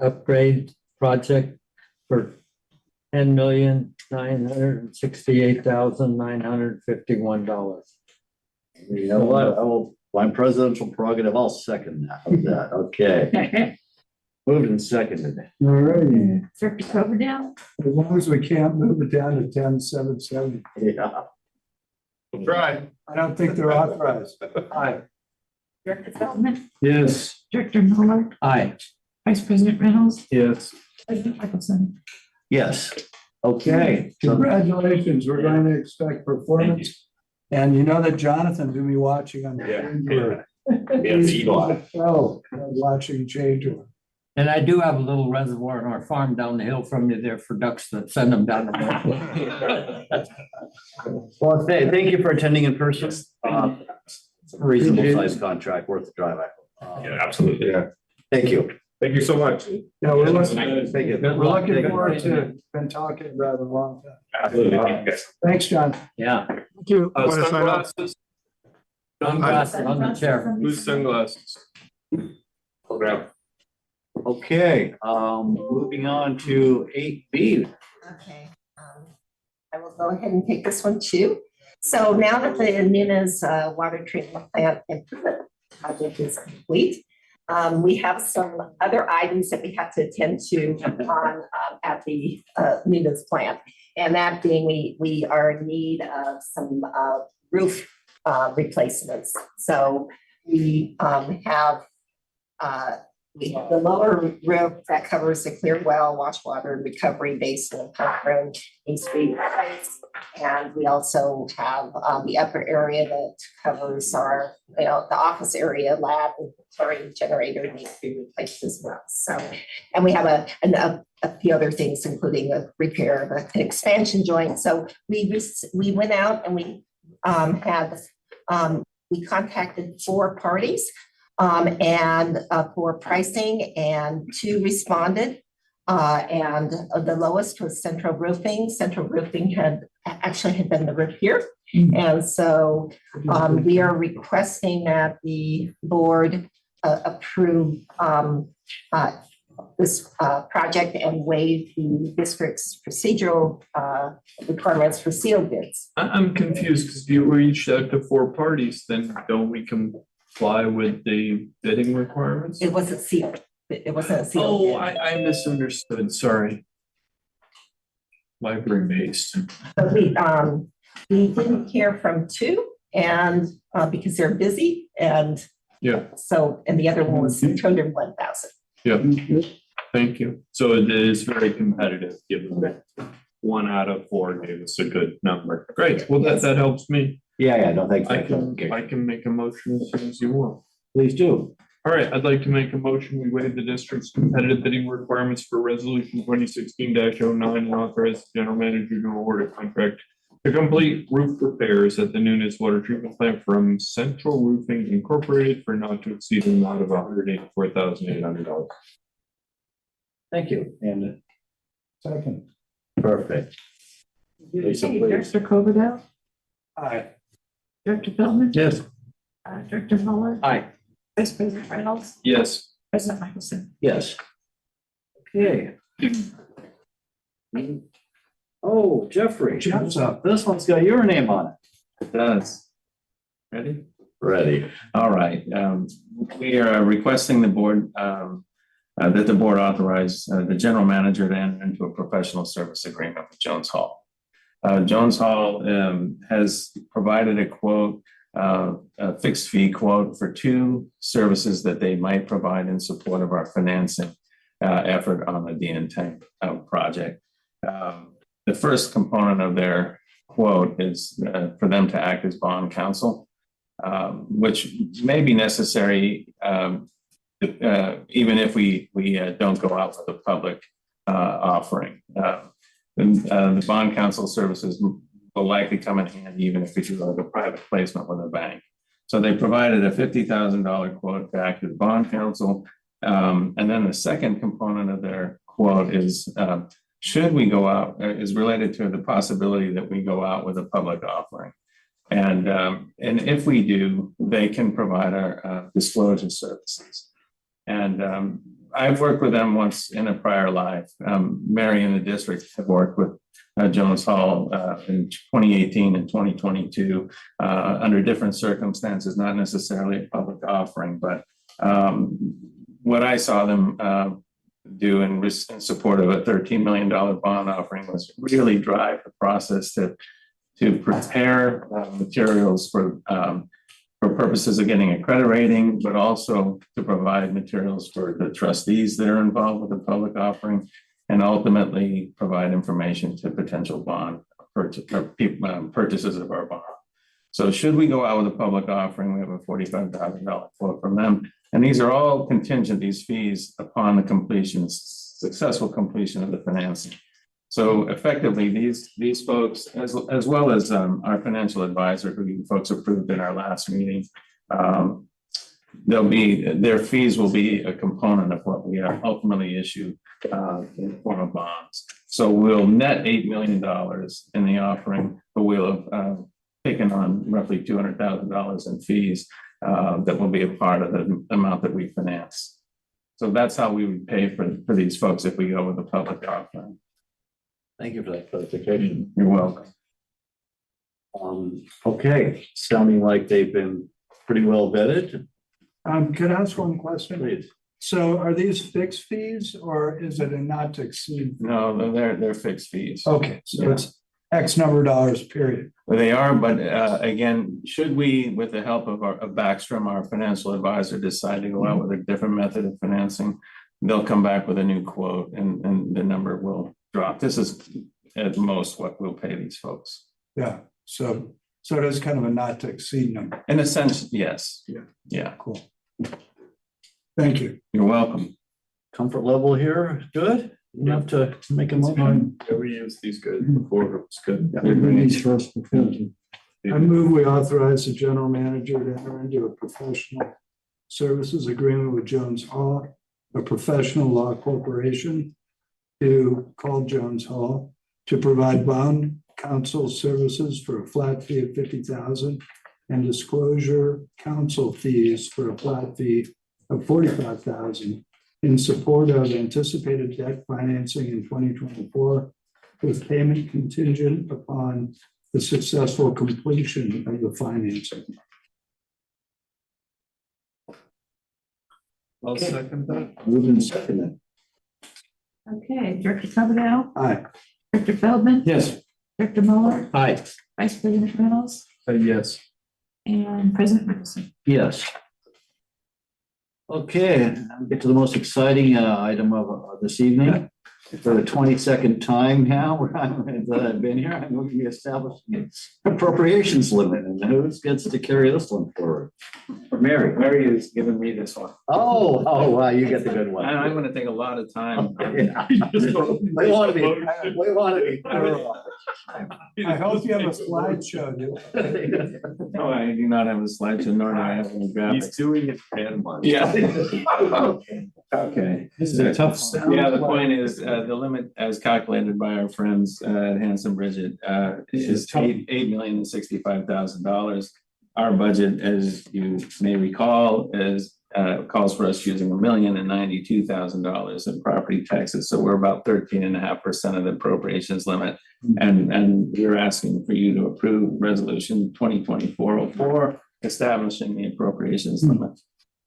upgrade project for $10,968,951. You know what? My presidential prerogative, I'll second that. How's that? Okay. Moved and seconded. All right, Director Coverdale, as long as we can't move it down to 10,770. Yeah. Try. I don't think they're authorized. Aye. Director Feldman, Yes. Director Miller, Aye. Vice President Reynolds, Yes. President Michaelson. Yes. Okay. So Congratulations, we're going to expect performance. And you know that Jonathan will be watching on. Yeah. Yes, eagle eye. Oh, watching change order. And I do have a little reservoir on our farm down the hill from you there for ducks that send them down the road. Well, thank you for attending in person. It's a reasonable sized contract worth the drive. Yeah, absolutely. Yeah, Thank you. thank you so much. Yeah, we're looking, Thank you. we're looking forward to, been talking about it a long time. Absolutely. Thanks, John. Yeah. Thank you. Want to sign off? Sunglasses, Sunglasses on the chair. whose sunglasses? Okay. Okay, moving on to 8B. Okay, I will go ahead and take this one too. So now that the Nunes water treatment plant improvement project is complete, we have some other items that we have to attend to on at the Nunes plant. And that being, we are in need of some roof replacements. So we have we have the lower roof that covers the clear well, wash water, recovery basin, and pump room needs to be replaced. And we also have the upper area that covers our, the office area, lab, and chlorine generator needs to be replaced as well. So, and we have a few other things, including a repair of an expansion joint. So we went out and we we contacted 4 parties and for pricing, and 2 responded. And the lowest was Central Roofing. Central Roofing had been the roof here. And so we are requesting that the board approve this project and waive the district's procedural requirements for sealed bids. I'm confused because you reached out to 4 parties, then don't we comply with the bidding requirements? It wasn't sealed. It wasn't a sealed Oh, bid. I misunderstood, sorry. Library based. But we didn't hear from 2 and because they're busy, and Yeah, so, and the other one was 201,000. yeah, thank you. So it is very competitive, given that 1 out of 4 gave us a good number. Great, well, that helps me. Yeah, no, thanks. I can make a motion as soon as you want. Please do. All right, I'd like to make a motion, we waive the district's competitive bidding requirements for resolution 2016-09 and authorize the general manager to award a contract to complete roof repairs at the Nunes Water Treatment Plant from Central Roofing Incorporated for not to exceed an amount of $184,800. Thank you. And Second. perfect. Lisa, Okay, please. Director Coverdale, Aye. Director Feldman. Yes. Director Muller. Aye. Vice President Reynolds, Yes. President Michelson. Yes. Okay. Oh, Jeffrey. Jeff's up. This one's got your name on it. It does. Ready? Ready. All right. We are requesting the board, that the board authorize the general manager to enter into a professional service agreement with Jones Hall. Jones Hall has provided a quote, a fixed fee quote for 2 services that they might provide in support of our financing effort on the DN tank project. The first component of their quote is for them to act as bond counsel, which may be necessary even if we don't go out for the public offering. The bond counsel services will likely come in handy even if we do like a private placement with a bank. So they provided a $50,000 quote to act as bond counsel. And then the second component of their quote is should we go out, is related to the possibility that we go out with a public offering. And if we do, they can provide our disclosure services. And I've worked with them once in a prior life. Mary and the district have worked with Jones Hall in 2018 and 2022 under different circumstances, not necessarily a public offering, but what I saw them do in support of a $13 million bond offering was really drive the process to prepare materials for purposes of getting a credit rating, but also to provide materials for the trustees that are involved with the public offering, and ultimately provide information to potential bond purchases of our bond. So should we go out with a public offering, we have a $45,000 quote from them. And these are all contingent, these fees, upon the successful completion of the financing. So effectively, these folks, as well as our financial advisor, who you folks approved in our last meeting, their fees will be a component of what we ultimately issue in the form of bonds. So we'll net $8 million in the offering, but we'll have taken on roughly $200,000 in fees that will be a part of the amount that we finance. So that's how we would pay for these folks if we go with a public offering. Thank you for that clarification. You're welcome. Okay, sounding like they've been pretty well vetted. Could I ask one question? Please. So are these fixed fees or is it a not to exceed? No, they're fixed fees. Okay, so it's, X number of dollars, period. They are, but again, should we, with the help of Backstrom, our financial advisor, decide to go out with a different method of financing, they'll come back with a new quote and the number will drop. This is at most what we'll pay these folks. Yeah, so it is kind of a not to exceed number. In a sense, yes. Yeah. Yeah, Cool. Thank you. you're welcome. Comfort level here, good, enough to make a motion? Yeah, we used these guys before, it's good. I move we authorize the general manager to enter into a professional services agreement with Jones Hall, a professional law corporation, to call Jones Hall to provide bond counsel services for a flat fee of $50,000 and disclosure counsel fees for a flat fee of $45,000 in support of anticipated debt financing in 2024, with payment contingent upon the successful completion of the financing. I'll second that. Moved and seconded. Okay, Director Coverdale, Aye. Director Feldman, Yes. Director Muller, Aye. Vice President Reynolds, Yes. and President Nicholson. Yes. Okay, I'll get to the most exciting item of this evening. For the 22nd time now, that I've been here, I'm going to be establishing an appropriations limit, and who gets to carry this one forward? Mary. Mary has given me this one. Oh, wow, you get the good one. I'm going to take a lot of time. We want to be thorough. I hope you have a slideshow. dude. No, I do not have a slideshow, nor do I have any graphics. He's doing it Panama. Yeah. Okay. This is a tough. Yeah, the point is, the limit as calculated by our friends at Hanson Bridget is $8,065,000. Our budget, as you may recall, is calls for us using $1,092,000 in property taxes. So we're about 13.5% of the appropriations limit. And we're asking for you to approve resolution 2024-04, establishing the appropriations limit.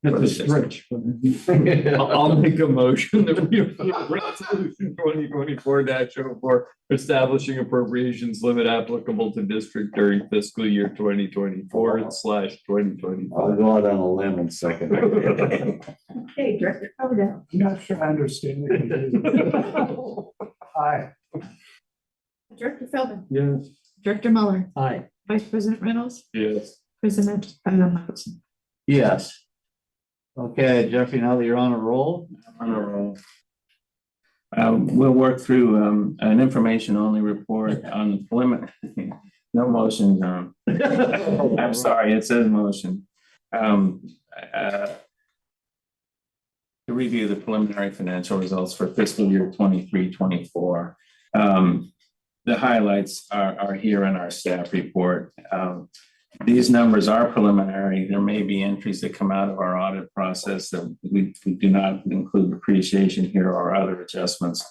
It's rich. I'll make a motion that we approve resolution 2024-04, establishing appropriations limit applicable to district during fiscal year 2024/2025. I'll go out on a limb and second. Okay, Director Coverdale, I'm not sure I understand the confusion. Aye. Director Feldman, Yes. Director Muller, Aye. Vice President Reynolds, Yes. President Nicholson. Yes. Okay, Jeffrey, now that you're on a roll. On a roll. We'll work through an information-only report on the preliminary. No motion, John. I'm sorry, it says motion. To review the preliminary financial results for fiscal year 23-24. The highlights are here in our staff report. These numbers are preliminary. There may be entries that come out of our audit process that we do not include depreciation here or other adjustments.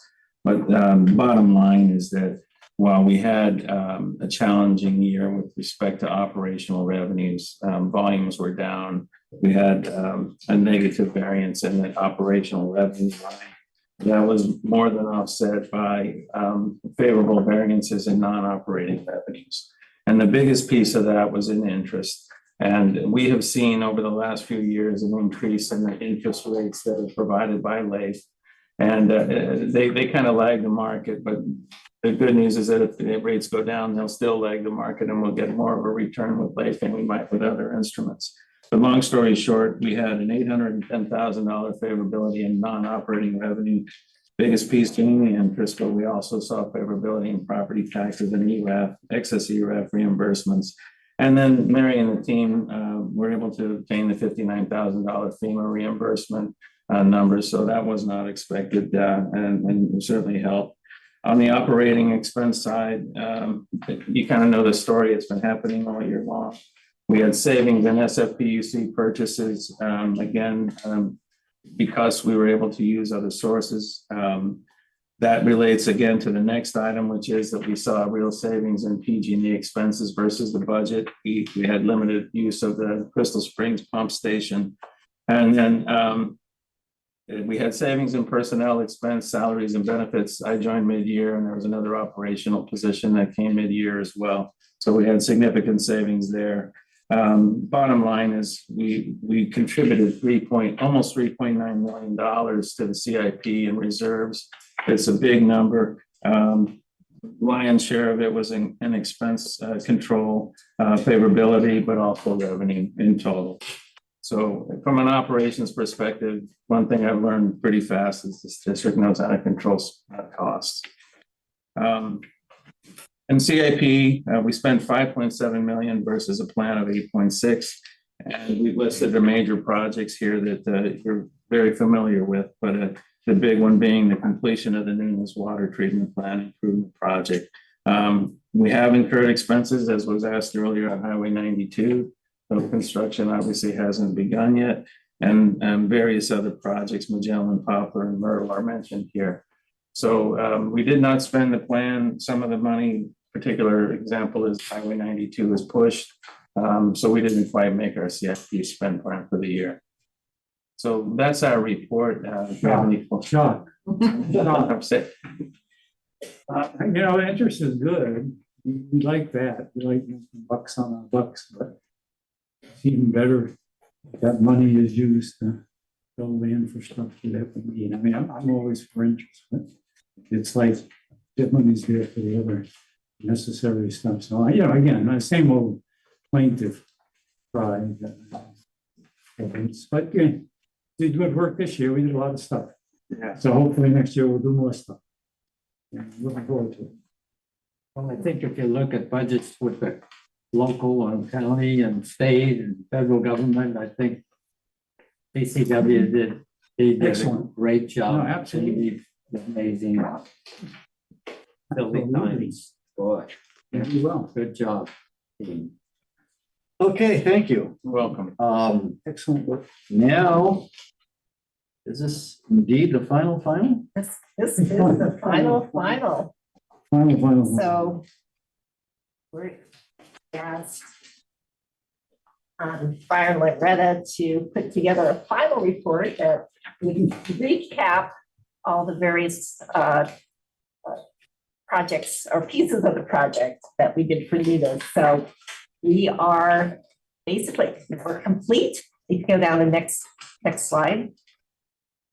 But the bottom line is that while we had a challenging year with respect to operational revenues, volumes were down. We had a negative variance in the operational revenue line. That was more than offset by favorable variances in non-operating revenues. And the biggest piece of that was in interest. And we have seen over the last few years an increase in the interest rates that are provided by LAIF. And they kind of lag the market, but the good news is that if the rates go down, they'll still lag the market and we'll get more of a return with LAIF than we might with other instruments. But long story short, we had an $810,000 favorability in non-operating revenue. Biggest piece being the interest, but we also saw favorability in property taxes and ERAF, excess ERAF reimbursements. And then Mary and the team were able to obtain the $59,000 FEMA reimbursement numbers. So that was not expected and certainly helped. On the operating expense side, you kind of know the story. It's been happening all year long. We had savings in SFPUC purchases, because we were able to use other sources. That relates again to the next item, which is that we saw real savings in PG&E expenses versus the budget. We had limited use of the Crystal Springs pump station. And then We had savings in personnel expense, salaries and benefits. I joined mid-year and there was another operational position that came mid-year as well. So we had significant savings there. Bottom line is we contributed almost $3.9 million to the CIP and reserves. It's a big number. Lion's share of it was in expense control, favorability, but also revenue in total. So from an operations perspective, one thing I've learned pretty fast is this district knows how to control costs. In CIP, we spent 5.7 million versus a plan of 8.6. And we've listed the major projects here that you're very familiar with, but the big one being the completion of the Nunes water treatment plant improvement project. We have incurred expenses, as was asked earlier, on Highway 92. So construction obviously hasn't begun yet, and various other projects, Magellan, Poplar, and Myrtle are mentioned here. So we did not spend the plan. Some of the money, particular example is Highway 92 is pushed. So we didn't quite make our CIP spend plan for the year. So that's our report. Sean, I'm sick. interest is good. We like that. We like bucks on our bucks, but it's even better if that money is used to build the infrastructure that we need. I mean, I'm always for interest, but it's like that money's there for the other necessary stuff. So, again, the same old plaintiff pride. But did good work this year. We did a lot of stuff. Yeah. So hopefully next year we'll do more stuff. Yeah, looking forward to it. Well, I think if you look at budgets with the local and county and state and federal government, I think CCW did a Excellent. great job. No, absolutely. Amazing. Building times. Boy, Yeah, well, good job. team. Okay, thank you. You're welcome. excellent work. Now, is this indeed the final? This is the final. Final. So we're asked Fire and Loretta to put together a final report that would recap all the various projects or pieces of the project that we did for Nita. So we are we're complete. You can go down to next slide.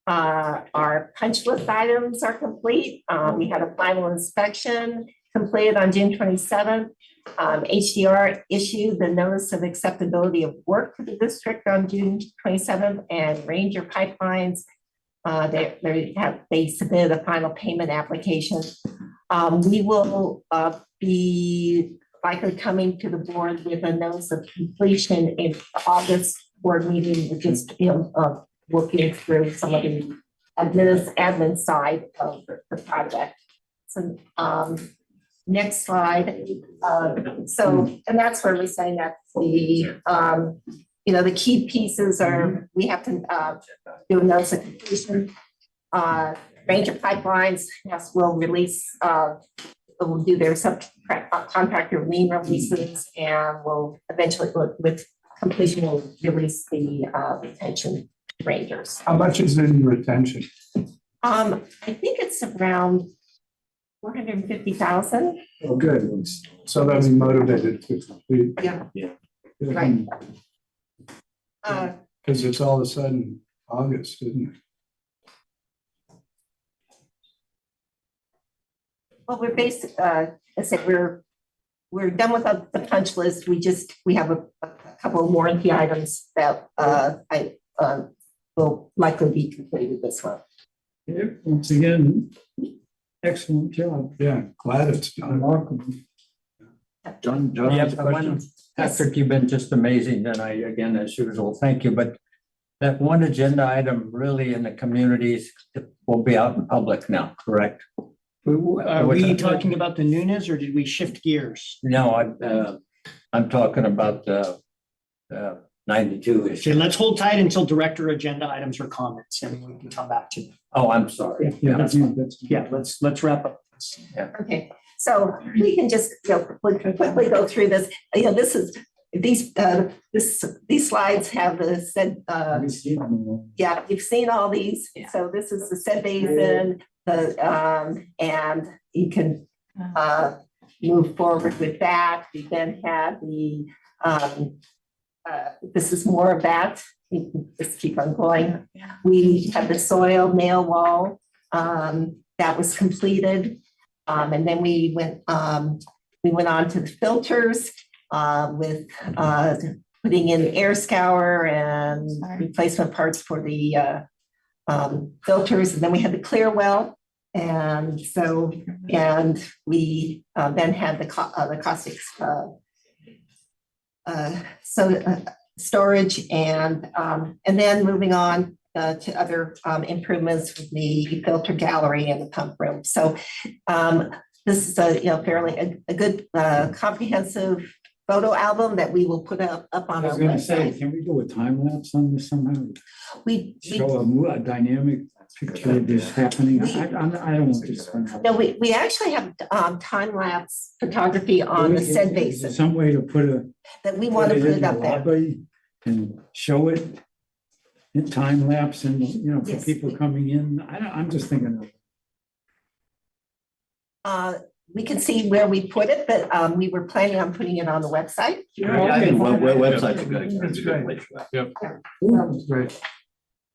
Our punch list items are complete. We had a final inspection completed on June 27th. HDR issued the notice of acceptability of work to the district on June 27th, and Ranger Pipelines, they submitted a final payment application. We will be likely coming to the board with a notice of completion in August board meeting. We're just working through some of the admin side of the project. So next slide. And that's where we're saying that the key pieces are, we have to do a notice of completion. Ranger Pipelines, yes, will release, will do their subcontractor lien releases, and will eventually, with completion, will release the retention rangers. How much is in retention? I think it's around 450,000. Oh, good. So they'll be motivated to complete. Yeah. Right. Because it's all of a sudden August, isn't it? Well, we're I said we're done with the punch list. We have a couple of warranty items that I will likely be completed this month. Once again, excellent job. Yeah, glad it's done. Remarkable. John, Yes, Patrick, you've been just amazing tonight, again, as usual, thank you, but that one agenda item really in the communities will be out in public now, correct? Are we talking about the Nunes, or did we shift gears? No, I'm talking about the 92 issue. Okay, let's hold tight until director agenda items or comments, and we can come back to them. Oh, I'm sorry. Yeah, let's wrap up. Okay, so we can just quickly go through this. This is these slides have the said, Have you seen them all? yeah, you've seen all these. Yeah. So this is the said basin, and you can move forward with that. We then had this is more of that. You can just keep on going. We had the soil nail wall that was completed. And then we went on to the filters with putting in air scour and replacement parts for the filters. And then we had the clear well. And so, and we then had the caustic storage, and then moving on to other improvements with the filter gallery and the pump room. So this is a fairly a good comprehensive photo album that we will put up I on our was gonna say, website. can we do a time lapse on this somehow? We Show a dynamic picture of this happening. I don't want to spend. no, we actually have time lapse photography on the said Is there basin some way to put that we want to put in it the up there. lobby and show it in time lapse and, for Yes. people coming in? I'm just thinking of. We can see where we put it, but we were planning on putting it on the website. I think website's a good place for that. Great.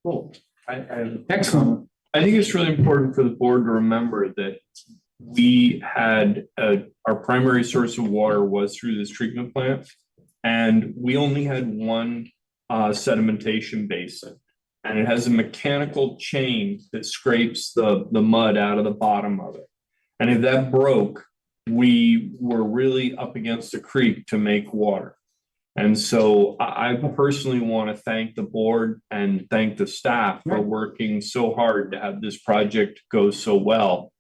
Cool. Excellent. I think it's really important for the board to remember that we had, our primary source of water was through this treatment plant. And we only had one sedimentation basin. And it has a mechanical chain that scrapes the mud out of the bottom of it. And if that broke, we were really up against the creek to make water. And so I personally want to thank the board and thank the staff for working so hard to have this project go so well.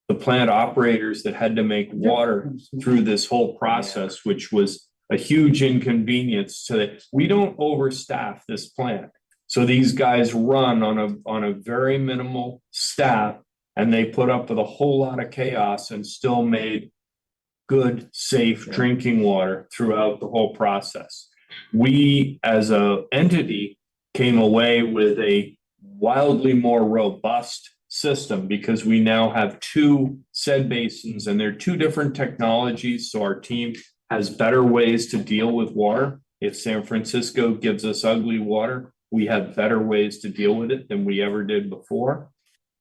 The plant operators that had to make water through this whole process, which was a huge inconvenience to that. We don't overstaff this plant. So these guys run on a very minimal staff, and they put up with a whole lot of chaos and still made good, safe drinking water throughout the whole process. We, as an entity, came away with a wildly more robust system because we now have two said basins, and they're two different technologies. So our team has better ways to deal with water. If San Francisco gives us ugly water, we have better ways to deal with it than we ever did before.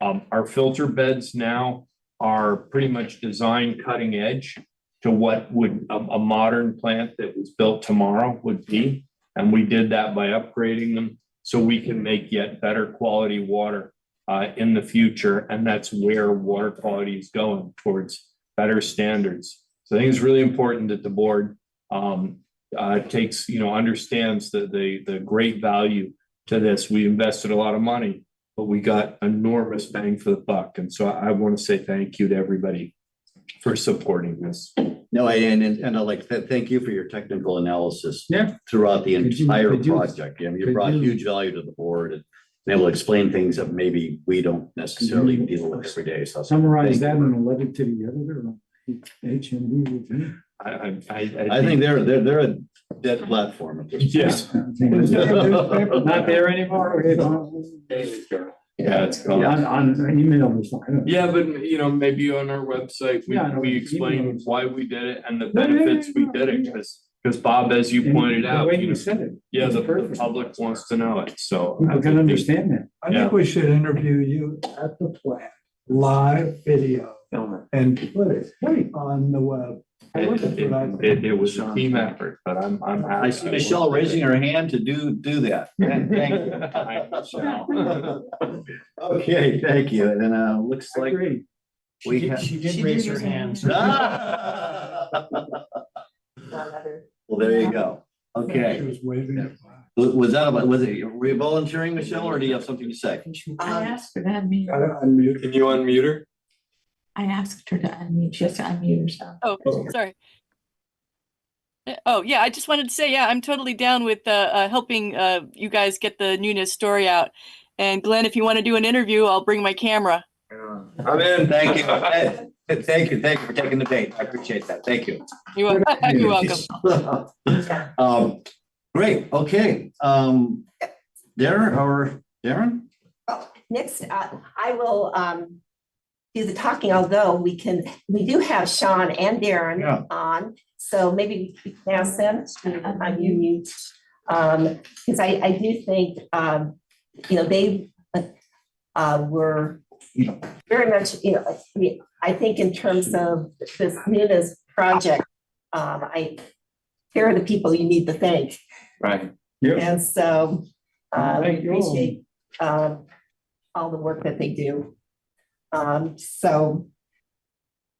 Our filter beds now are pretty much designed cutting edge to what would a modern plant that was built tomorrow would be. And we did that by upgrading them so we can make yet better quality water in the future. And that's where water quality is going, towards better standards. So I think it's really important that the board takes, understands the great value to this. We invested a lot of money, but we got enormous bang for the buck. And so I want to say thank you to everybody for supporting this. No, and I'd like to thank you for your technical analysis throughout the Could you- entire could you- project. You could brought you- huge value to the board and been able to explain things that maybe we don't necessarily Could you deal with every day. So Summarize thank that you. in a letter to the editor on HMD with me. I think they're a dead platform at this point. Yes. Not there anymore. Yeah, it's gone. On email or something. Yeah, but maybe on our website, Yeah, I know. we explain why we did it and the benefits we did it, because Bob, as you pointed The out, way you said it. yeah, it's the perfect. public wants to know it, so. People can understand that. I think we should interview you at the plant, live video, and put it on the web. It was a team effort, but I'm happy. I see Michelle raising her hand to do that. Thank you. Hi, Michelle. Okay, thank you. And then looks like Agree. we have. She did raise her hand. Well, there you go. She Okay. was waving it. Was it, were you volunteering, Michelle, or do you have something to say? I asked her to unmute. Gotta unmute. Can you unmute her? I asked her to unmute. She has to unmute herself. Oh, sorry. Oh, yeah, I just wanted to say, yeah, I'm totally down with helping you guys get the Nunes story out. And Glenn, if you want to do an interview, I'll bring my camera. I'm in. Thank you. Thank you for taking the bait. I appreciate that. Thank you. You're welcome. Great, okay. Darren? Next, I will do the talking, although we do have Sean and Darren on. So maybe we can ask them to unmute. Because I do think, they were very much, I think in terms of this Nunes project, here are the people you need to thank. Right. And so Thank you. appreciate all the work that they do. So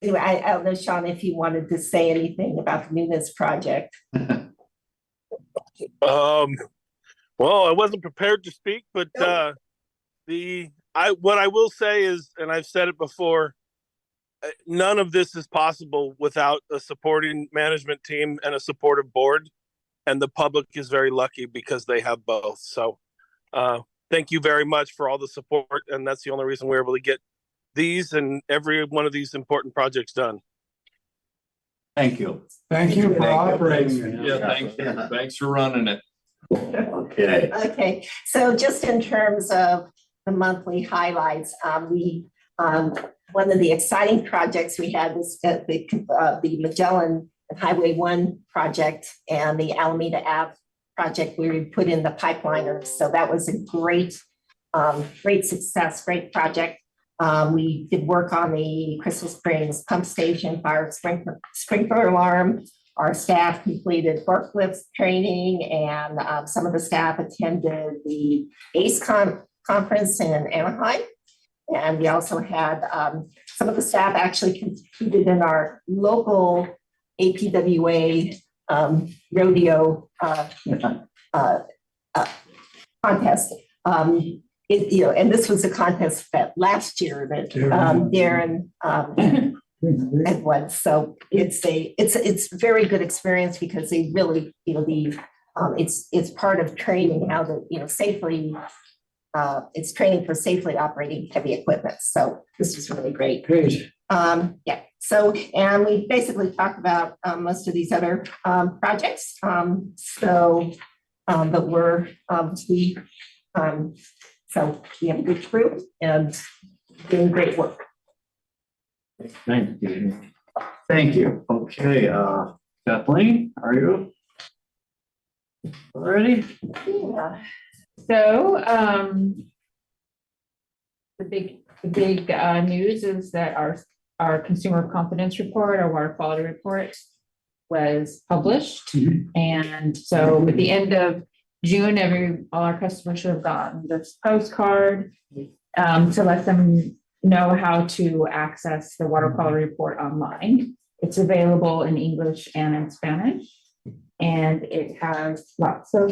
anyway, I don't know, Sean, if you wanted to say anything about the Nunes project. Well, I wasn't prepared to speak, but what I will say is, and I've said it before, none of this is possible without a supporting management team and a supportive board. And the public is very lucky because they have both. So thank you very much for all the support. And that's the only reason we're able to get these and every one of these important projects done. Thank you. Thank you for operating it. Yeah, thanks. Thanks for running it. Okay. Okay, so just in terms of the monthly highlights, one of the exciting projects we had was the Magellan Highway 1 project and the Alameda Ave project where we put in the pipeliners. So that was a great success, great project. We did work on the Crystal Springs pump station, fire sprinkler alarm. Our staff completed forklift training, and some of the staff attended the ACE conference in Anaheim. And we also had some of the staff actually competed in our local APWA rodeo contest. And this was a contest that last year that Darren had won. So it's very good experience because they really, it's part of training how to, safely. It's training for safely operating heavy equipment. So this was really great. Great. Yeah. So, and we basically talked about most of these other projects. But we're so we have a good group and doing great work. Thank you. Thank you. Okay, Kathleen, are you ready? Yeah. So, the big news is that our consumer confidence report, our water quality report, was published. And so at the end of June, all our customers should have gotten this postcard to let them know how to access the water quality report online. It's available in English and in Spanish, and it has lots of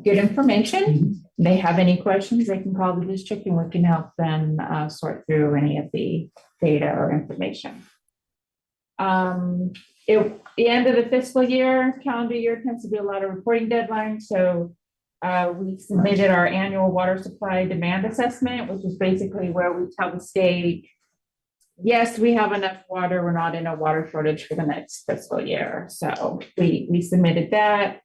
good information. They have any questions, they can call the district and we can help them sort through any of the data or information. The end of the fiscal year, calendar year tends to be a lot of reporting deadlines. So we submitted our annual water supply demand assessment, which is basically where we tell the state, yes, we have enough water, we're not in a water shortage for the next fiscal year. So we submitted that.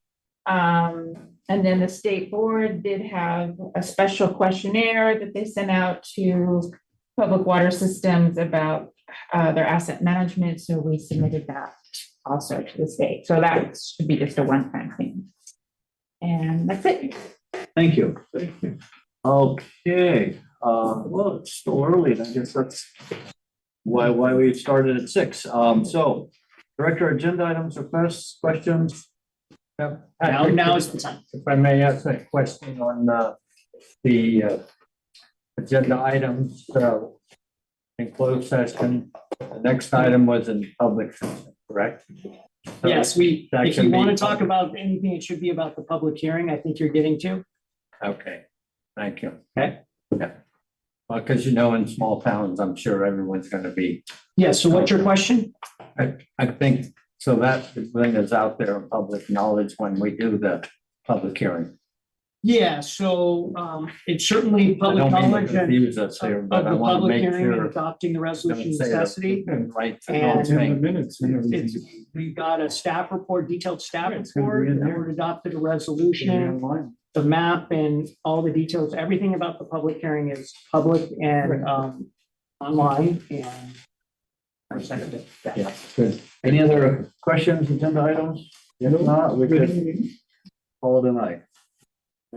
And then the state board did have a special questionnaire that they sent out to public water systems about their asset management. So we submitted that also to the state. So that should be just a one-time thing. And that's it. Thank you. Thank you. Okay, well, it's still early, and I guess that's why we started at 6. So, Director, agenda items or questions? Now is the time. If I may ask a question on the agenda items in closed session. The next item was in public session, correct? So Yes, that if you can want be- to talk about anything, it should be about the public hearing. I think you're getting to. Okay, thank you. Okay. Yeah. Well, because in small towns, I'm sure everyone's going to be. Yeah, so what's your question? I think so that thing is out there in public knowledge when we do the public hearing. Yeah, so it's certainly I public don't mean to knowledge and confuse us here, of but I the want to public make hearing and sure. adopting the resolution Don't say that. necessity. Right. And- It's in the minutes and everything. We've got a staff report, detailed staff It's gonna be report, in and there. we're adopted a It's gonna be resolution, online. the map and all the details, everything about the public hearing is public and online and. I second it. Yeah, good. Any other questions, agenda items? If not, we could call it a night.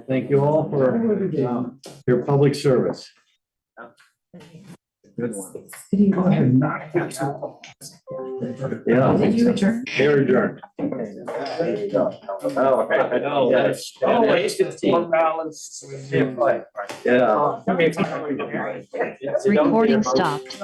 Thank you all for your public service. Good one. Yeah. They're adjourned. Yeah. Recording stopped.